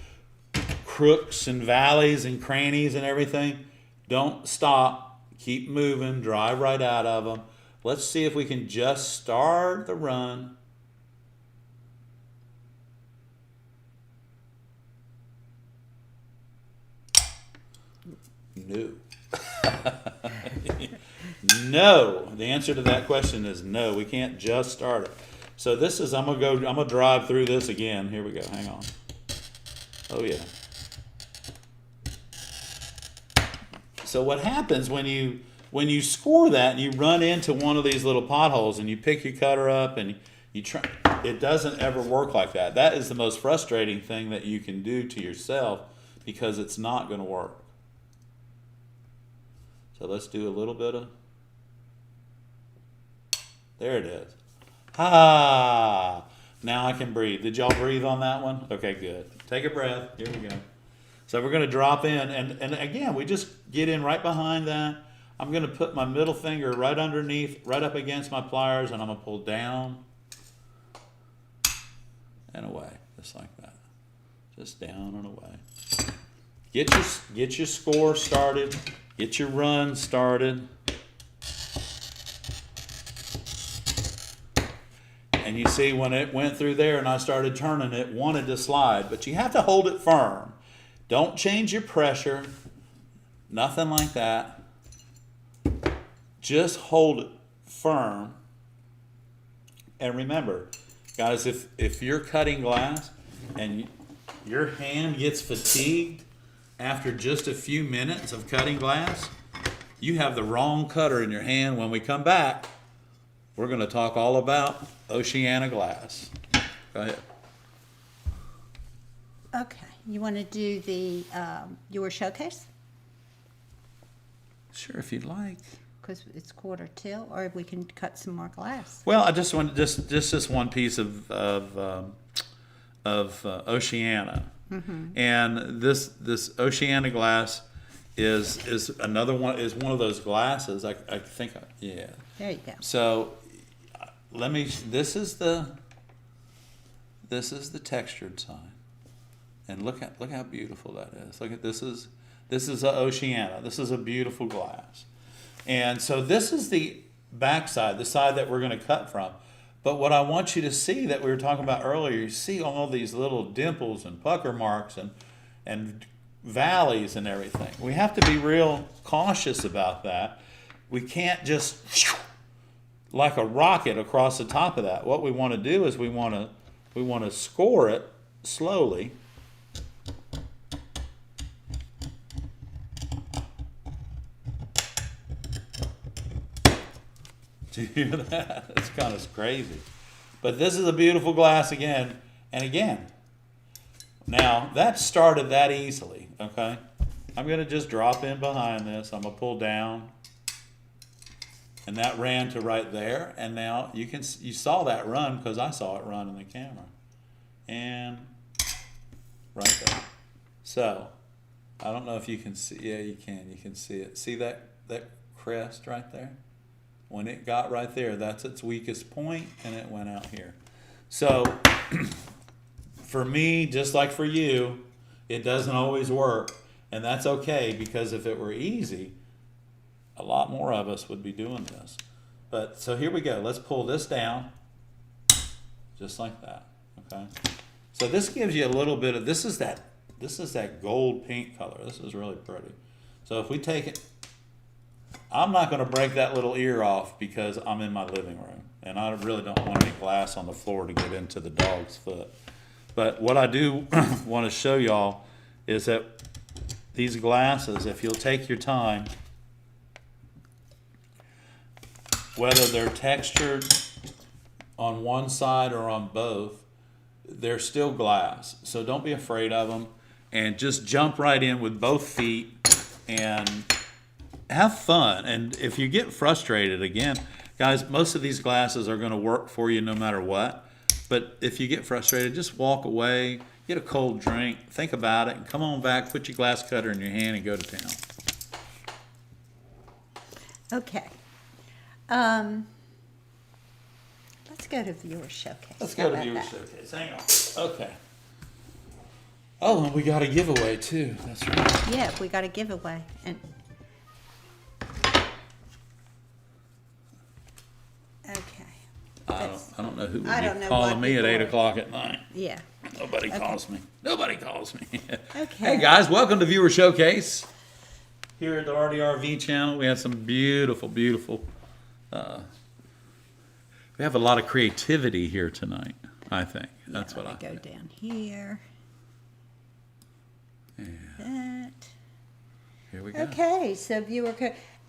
crooks and valleys and crannies and everything, don't stop. Keep moving. Drive right out of them. Let's see if we can just start the run. No. No. The answer to that question is no. We can't just start it. So this is, I'm gonna drive through this again. Here we go. Hang on. Oh yeah. So what happens when you score that and you run into one of these little potholes and you pick your cutter up and you try, it doesn't ever work like that. That is the most frustrating thing that you can do to yourself because it's not going to work. So let's do a little bit of. There it is. Ah, now I can breathe. Did y'all breathe on that one? Okay, good. Take a breath. Here we go. So we're going to drop in, and again, we just get in right behind that. I'm going to put my middle finger right underneath, right up against my pliers, and I'm going to pull down and away, just like that. Just down and away. Get your score started. Get your run started. And you see when it went through there and I started turning, it wanted to slide, but you have to hold it firm. Don't change your pressure, nothing like that. Just hold it firm. And remember, guys, if you're cutting glass and your hand gets fatigued after just a few minutes of cutting glass, you have the wrong cutter in your hand. When we come back, we're going to talk all about Oceana glass. Go ahead. Okay, you want to do the your showcase? Sure, if you'd like. Because it's quarter till, or we can cut some more glass. Well, I just want just this one piece of Oceana, and this Oceana glass is another one, is one of those glasses. I think, yeah. There you go. So let me. This is the textured side, and look how beautiful that is. Look at this is a Oceana. This is a beautiful glass, and so this is the back side, the side that we're going to cut from. But what I want you to see, that we were talking about earlier, you see all these little dimples and pucker marks and valleys and everything. We have to be real cautious about that. We can't just like a rocket across the top of that. What we want to do is we want to score it slowly. Do you hear that? It's kind of crazy. But this is a beautiful glass again and again. Now, that started that easily, okay? I'm going to just drop in behind this. I'm going to pull down. And that ran to right there. And now you saw that run because I saw it run in the camera. And right there. So, I don't know if you can see. Yeah, you can. You can see it. See that crest right there? When it got right there, that's its weakest point, and it went out here. So, for me, just like for you, it doesn't always work, and that's okay, because if it were easy, a lot more of us would be doing this. But, so here we go. Let's pull this down, just like that, okay? So this gives you a little bit of, this is that gold pink color. This is really pretty. So if we take it, I'm not going to break that little ear off because I'm in my living room, and I really don't want any glass on the floor to get into the dog's foot. But what I do want to show y'all is that these glasses, if you'll take your time, whether they're textured on one side or on both, they're still glass. So don't be afraid of them, and just jump right in with both feet and have fun. And if you get frustrated, again, guys, most of these glasses are going to work for you no matter what. But if you get frustrated, just walk away, get a cold drink, think about it, and come on back, put your glass cutter in your hand, and go to town. Okay. Let's go to viewer showcase. Let's go to viewer showcase. Hang on. Okay. Oh, and we got a giveaway too. That's right. Yeah, we got a giveaway. And okay. I don't know who would I don't be know calling what me at 8 people o'clock at night. Yeah. Nobody calls me. Nobody calls me. Okay. Hey guys, welcome to Viewer Showcase. Here at the ARTyRV channel, we have some beautiful, beautiful. We have a lot of creativity here tonight, I think. That's what I go think. down here. Yeah. That. Here we go. Okay, so viewer,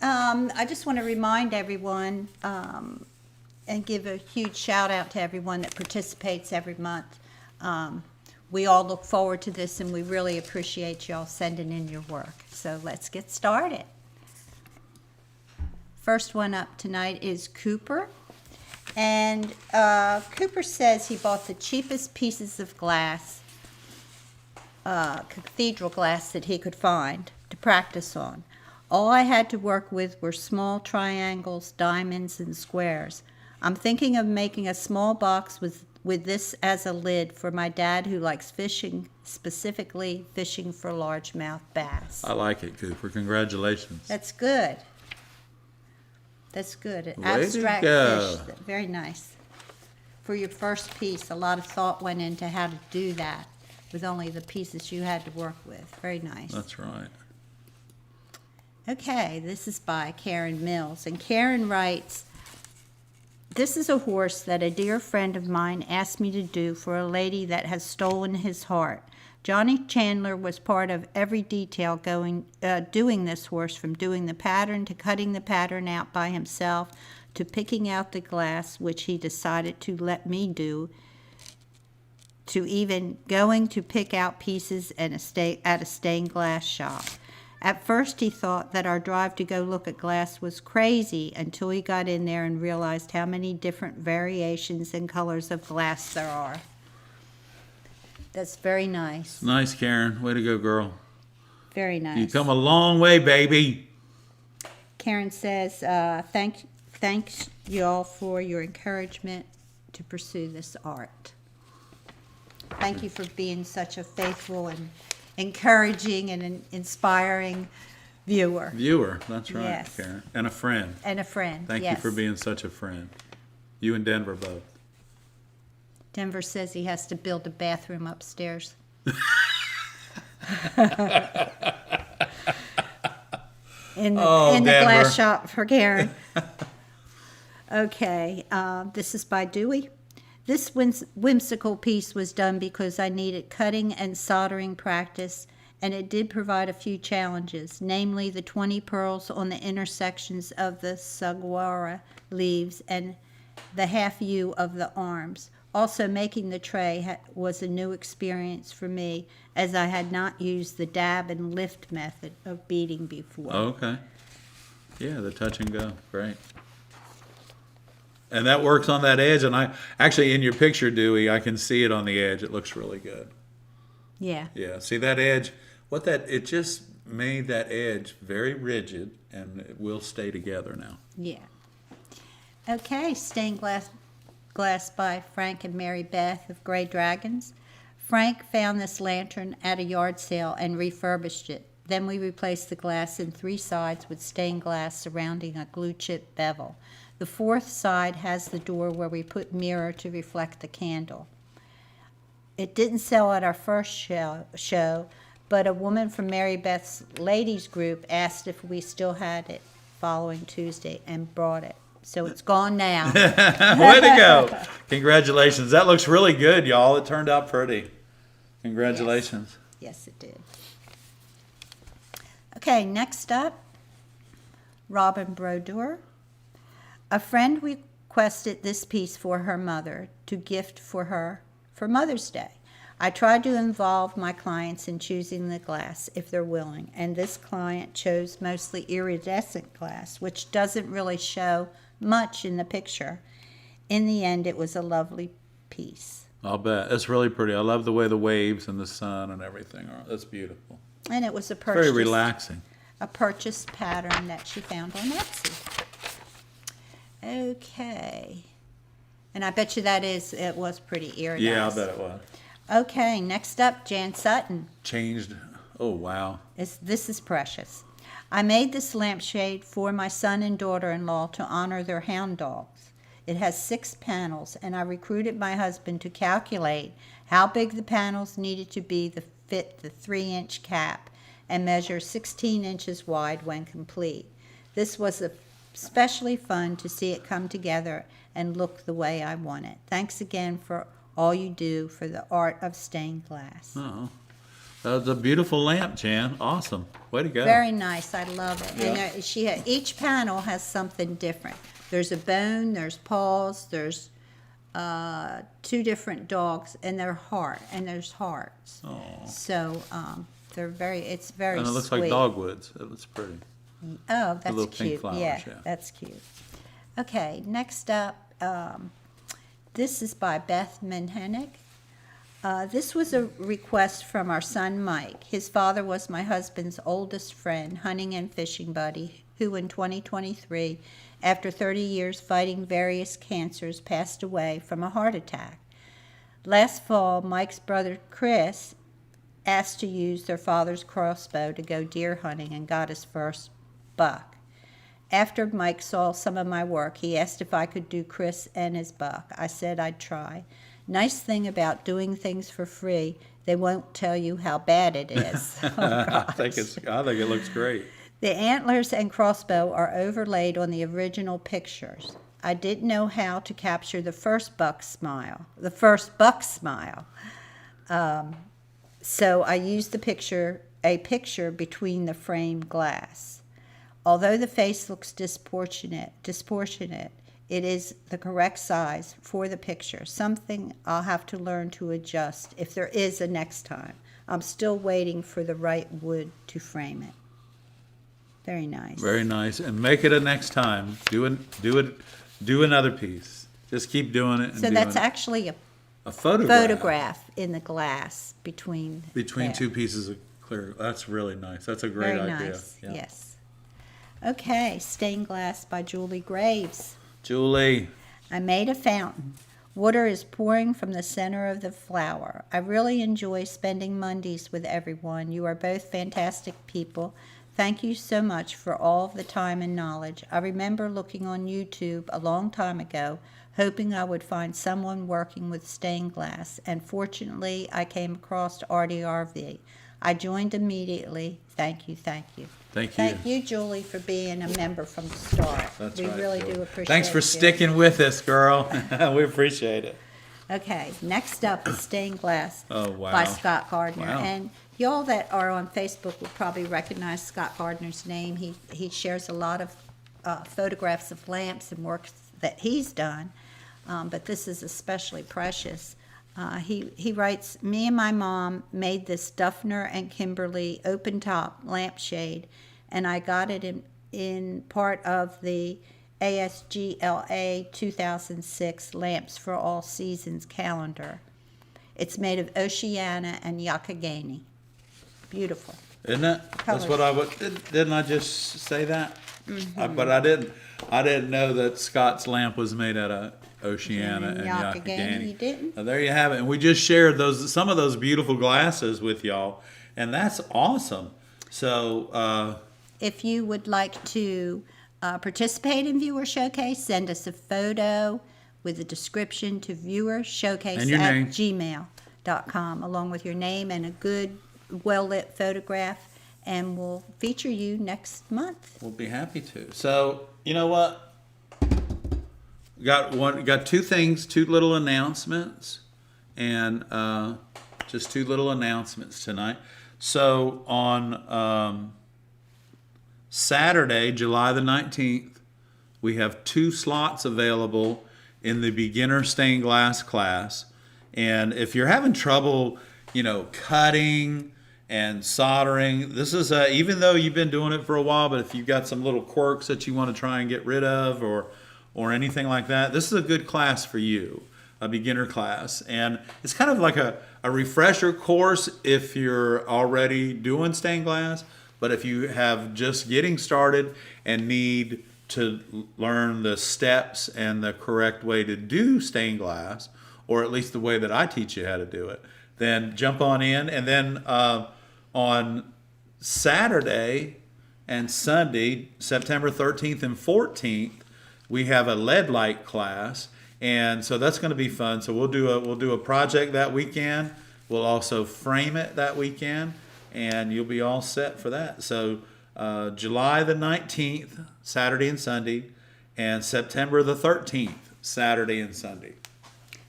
I just want to remind everyone and give a huge shout out to everyone that participates every month. We all look forward to this, and we really appreciate y'all sending in your work. So let's get started. First one up tonight is Cooper, And Cooper says he bought the cheapest pieces of glass, cathedral glass that he could find to practice on. All I had to work with were small triangles, diamonds, and squares. I'm thinking of making a small box with this as a lid for my dad who likes fishing, specifically fishing for largemouth bass. I like it, Cooper. Congratulations. That's good. That's good. Way to Abstract go. fish. Very nice. For your first piece, a lot of thought went into how to do that with only the pieces you had to work with. Very nice. That's right. Okay, this is by Karen Mills. And Karen writes, this is a horse that a dear friend of mine asked me to do for a lady that has stolen his heart. Johnny Chandler was part of every detail doing this horse, from doing the pattern to cutting the pattern out by himself to picking out the glass, which he decided to let me do, to even going to pick out pieces at a stained glass shop. At first he thought that our drive to go look at glass was crazy until he got in there and realized how many different variations and colors of glass there are. That's very nice. Nice, Karen. Way to go, girl. Very nice. You come a long way, baby. Karen says, thanks y'all for your encouragement to pursue this art. Thank you for being such a faithful and encouraging and inspiring viewer. That's right, Yes. Karen. And a friend. And a friend. Thank you for being such a friend. You and Denver both. Denver says he has to build a bathroom upstairs. in the Denver. glass shop for Karen. Okay, this is by Dewey. This whimsical piece was done because I needed cutting and soldering practice, and it did provide a few challenges, namely the 20 pearls on the intersections of the saguaro leaves and the half U of the arms. Also, making the tray was a new experience for me, as I had not used the dab and lift method of beading before. Okay. Yeah, the touch and go. Great. And that works on that edge. And I actually, in your picture, Dewey, I can see it on the edge. It looks really good. Yeah. Yeah. See that edge? It just made that edge very rigid, and it will stay together now. Yeah. Okay, stained glass by Frank and Mary Beth of Gray Dragons. Frank found this lantern at a yard sale and refurbished it. Then we replaced the glass in 3 sides with stained glass surrounding a glue chip bevel. The 4th side has the door where we put mirror to reflect the candle. It didn't sell at our first show, but a woman from Mary Beth's ladies group asked if we still had it following Tuesday and brought it. So it's gone now. Way to go. Congratulations. That looks really good, y'all. It turned out pretty. Congratulations. Yes, it did. Okay, next up, Robin Brodeur. A friend requested this piece for her mother to gift for her for Mother's Day. I tried to involve my clients in choosing the glass if they're willing, and this client chose mostly iridescent glass, which doesn't really show much in the picture. In the end, it was a lovely piece. I'll bet. It's really pretty. I love the way the waves and the sun and everything are. That's beautiful. And it was a Very relaxing. A purchased pattern that she found on Etsy. Okay. And I bet you it was pretty iridescent. Yeah, I bet it was. Okay, next up, Jan Sutton. Changed. Oh, wow. This is precious. I made this lampshade for my son and daughter-in-law to honor their hound dogs. It has 6 panels, and I recruited my husband to calculate how big the panels needed to be to fit the 3-inch cap and measure 16 inches wide when complete. This was especially fun to see it come together and look the way I want it. Thanks again for all you do for the art of stained glass. Oh, that's a beautiful lamp, Jan. Awesome. Way to go. Very nice. I love it. Yeah. And each panel has something different. There's a bone, there's paws, there's 2 different dogs, and there's hearts. Oh. So it's very And it looks sweet. like dogwoods. It looks pretty. Oh, that's little cute. pink flowers, yeah, yeah. that's cute. Okay, next up, This is by Beth Menhenick. This was a request from our son Mike. His father was my husband's oldest friend, hunting and fishing buddy, who in 2023, after 30 years fighting various cancers, passed away from a heart attack. Last fall, Mike's brother Chris asked to use their father's crossbow to go deer hunting and got his first buck. After Mike saw some of my work, he asked if I could do Chris and his buck. I said I'd try. Nice thing about doing things for free, they won't tell you how bad it is. Oh, I think it looks great. The antlers and crossbow are overlaid on the original pictures. I didn't know how to capture the first buck smile. So I used a picture between the framed glass. Although the face looks disproportionate, it is the correct size for the picture. Something I'll have to learn to adjust if there is a next time. I'm still waiting for the right wood to frame it. Very nice. Very nice. And make it a next time. Do another piece. Just keep doing it. So that's actually a photograph in the glass between two pieces of clear. That's really nice. That's a great Very idea. Nice. Yeah. Yes. Okay, Stained Glass by Julie Graves. Julie. I made a fountain. Water is pouring from the center of the flower. I really enjoy spending Mondays with everyone. You are both fantastic people. Thank you so much for all of the time and knowledge. I remember looking on YouTube a long time ago, hoping I would find someone working with stained glass, and fortunately I came across ARTyRV. I joined immediately. Thank you. Thank you. Thank you, Julie, for being a member from the start. That's we right, really Julie. do appreciate it. Thanks for sticking with us, girl. We appreciate it. Okay, next up is Stained Glass Oh, wow. by Scott Gardner. Wow. And y'all that are on Facebook will probably recognize Scott Gardner's name. He shares a lot of photographs of lamps and works that he's done, but this is especially precious. He writes, me and my mom made this Duffner and Kimberly open-top lampshade, and I got it in part of the ASGLA 2006 Lamps for All Seasons calendar. It's made of Oceana and Yakagani. Beautiful. Isn't it? That's what I would. Didn't I just say that? Mm-hmm. But I didn't know that Scott's lamp was made out of Oceana and Yakagani. You didn't? Now, there you have it. And we just shared some of those beautiful glasses with y'all, and that's awesome. So, if you would like to participate in Viewer Showcase, send us a photo with a description to viewershowcase@gmail.com, along with your name and a good, well-lit photograph, and we'll feature you next month. we'll be happy to. So, you know what? Got two things, two little announcements, and just two little announcements tonight. So on Saturday, July the 19th, we have 2 slots available in the beginner stained glass class. And if you're having trouble, cutting and soldering, this is even though you've been doing it for a while, but if you've got some little quirks that you want to try and get rid of or anything like that, this is a good class for you, a beginner class. And it's kind of like a refresher course if you're already doing stained glass, but if you have just getting started and need to learn the steps and the correct way to do stained glass, or at least the way that I teach you how to do it, then jump on in. And then on Saturday and Sunday, September 13th and 14th, we have a lead light class, and so that's going to be fun. So we'll do a project that weekend. We'll also frame it that weekend, and you'll be all set for that. So July the 19th, Saturday and Sunday, and September the 13th, Saturday and Sunday.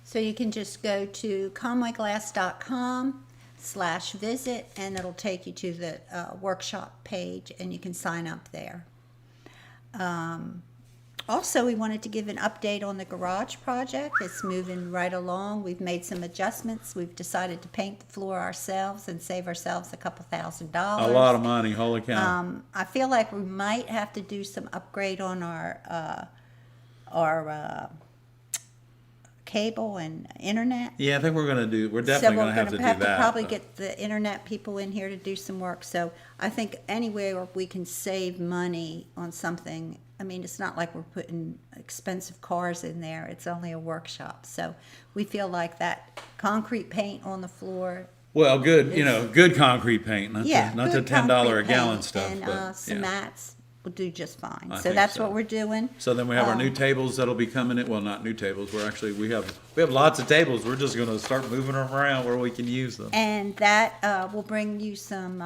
So you can just go to calmmyglass.com/visit, and it'll take you to the workshop page, and you can sign up there. Also, we wanted to give an update on the garage project. It's moving right along. We've made some adjustments. We've decided to paint the floor ourselves and save ourselves a couple $1,000. A lot of money, holy cow. I feel like we might have to do some upgrade on our cable and internet. Yeah, I think we're definitely So going we're to have to do have to that. probably but- get the internet people in here to do some work. So I think anywhere we can save money on something. I mean, it's not like we're putting expensive cars in there. It's only a workshop. So we feel like that concrete paint on the floor. Well, good, good concrete paint, not Yeah, the good $10 a concrete gallon paint stuff. and but, some yeah. mats will do just fine. I So think that's so. what we're doing. So then we have our new tables that'll be coming in. Well, not new tables. We have lots of tables. We're just going to start moving them around where we can use them. And that will bring you some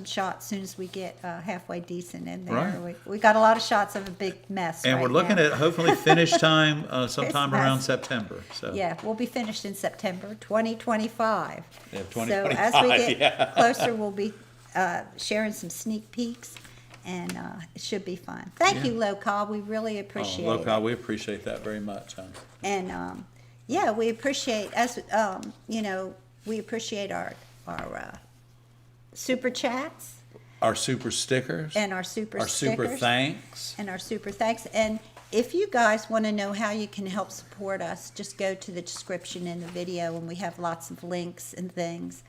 shots as soon as we get halfway decent in there. Right. We got a lot of shots of a big mess. And right we're looking now. at hopefully finish time sometime Christmas. around September. So Yeah, we'll be finished in September 2025. Yeah, So 2025, as we get yeah. closer, we'll be sharing some sneak peeks, and it should be fun. Thank you, Local. We really appreciate it. Local, we appreciate that very much. Huh? And yeah, we appreciate we appreciate our super chats Our super stickers. and our super our super stickers thanks. and our super thanks. And if you guys want to know how you can help support us, just go to the description in the video, and we have lots of links and things.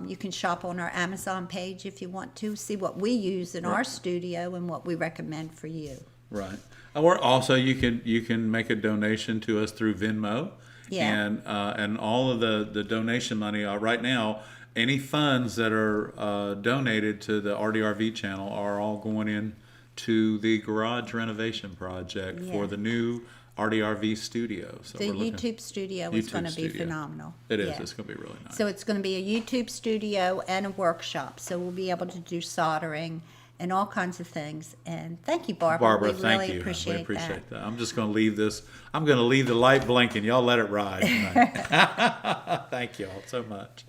You can shop on our Amazon page if you want to see what we use in our studio and what we recommend for you. Right. Or also you can make a donation to us through Venmo. Yeah. And all of the donation money right now, any funds that are donated to the ARTyRV channel are all going in to the garage renovation project Yeah. for the new ARTyRV studio. So The we're looking- YouTube studio is YouTube going to be studio. phenomenal. It is. Yeah. It's going to be really nice. So it's going to be a YouTube studio and a workshop. So we'll be able to do soldering and all kinds of things. And thank you, Barbara. Barbara, we thank really you. appreciate We appreciate that. that. I'm just going to leave this. I'm going to leave the light blinking. Y'all let it ride tonight. Thank y'all so much.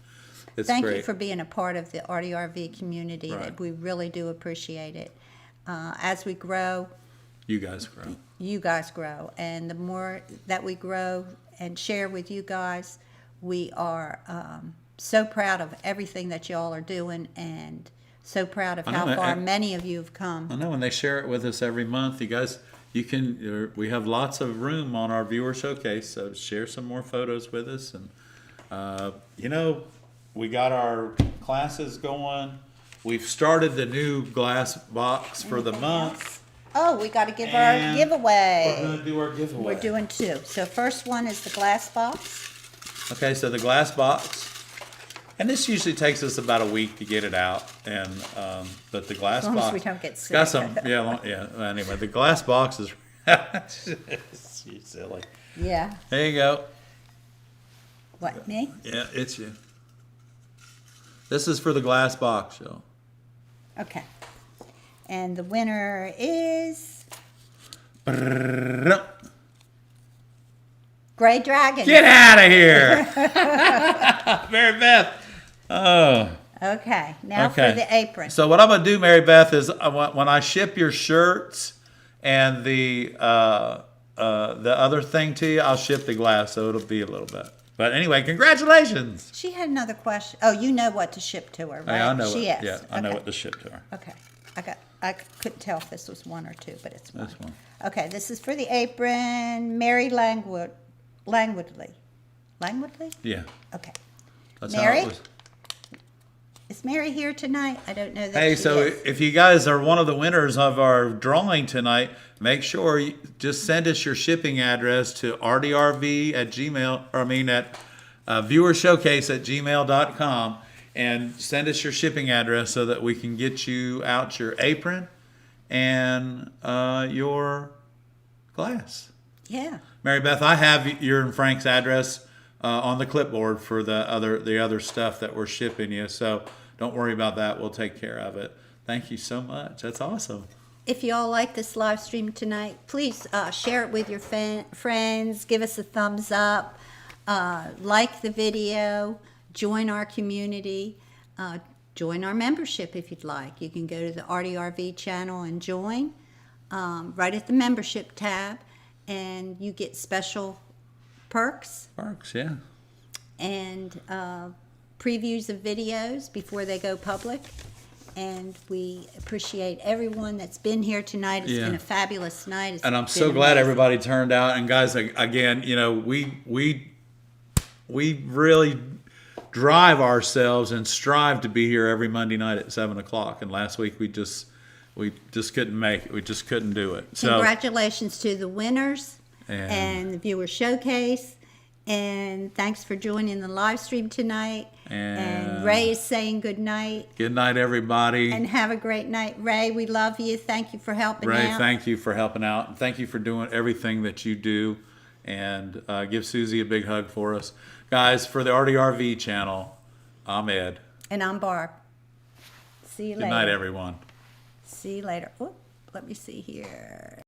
It's Thank great. you for being a part of the ARTyRV community. Right. We really do appreciate it. As we grow, You guys grow. you guys grow. And the more that we grow and share with you guys, we are so proud of everything that y'all are doing, and so proud of I how know, far and- many of you have come. I know when they share it with us every month, you guys, we have lots of room on our viewer showcase, so share some more photos with us. And, we got our classes going. We've started the new glass box for the Anything month. else? Oh, we got to give our And giveaway. We're going to do our giveaway. We're doing two. So first one is the glass box. Okay, so the glass box, and this usually takes us about a week to get it out, and but the glass As long as box we don't get it's got sick. some yeah. Anyway, the glass box is you silly. Yeah. There you go. What, me? Yeah, it's you. This is for the glass box, y'all. Okay. And the winner is Gray Dragon. Get out of here, Mary Beth. Oh. Okay. Now Okay. for the apron. So what I'm gonna do, Mary Beth, is when I ship your shirts and the other thing to you, I'll ship the glass, so it'll be a little bit. But anyway, congratulations. She had another question. Oh, you know what to ship to her, right? Hey, I know she it. asked. Yeah, I know Okay. what to ship to her. Okay. I couldn't tell if this was one or two, but it's one. This one. Okay, this is for the apron. Mary Langwoodley. Langwoodley? Yeah. Okay. That's Mary? how it was. Is Mary here tonight? I don't know that Hey, she so is. if you guys are one of the winners of our drawing tonight, make sure you just send us your shipping address to ARTyRV at viewershowcase@gmail.com, and send us your shipping address so that we can get you out your apron and your glass. Yeah. Mary Beth, I have your and Frank's address on the clipboard for the other stuff that we're shipping you. So don't worry about that. We'll take care of it. Thank you so much. That's awesome. If you all like this live stream tonight, please share it with your friends. Give us a thumbs up. Like the video. Join our community. Join our membership if you'd like. You can go to the ARTyRV channel and join. Right at the membership tab. And you get special perks Works, yeah. and previews of videos before they go public. And we appreciate everyone that's been here tonight. It's Yeah. been a fabulous night. It's And I'm been so glad amazing. everybody turned out. And guys, again, you know, we really drive ourselves and strive to be here every Monday night at 7 o'clock. And last week we just couldn't make it. We just couldn't do it. So Congratulations to the winners And- and the viewer showcase. And thanks for joining the live stream tonight. And Ray is saying good night. good night, everybody. And have a great night. Ray, we love you. Thank you for helping Ray, out. thank you for helping out. And thank you for doing everything that you do. And give Susie a big hug for us. Guys, for the ARTyRV channel, I'm Ed. And I'm Barb. See you Good later. night, everyone. See you later. Oh, let me see here.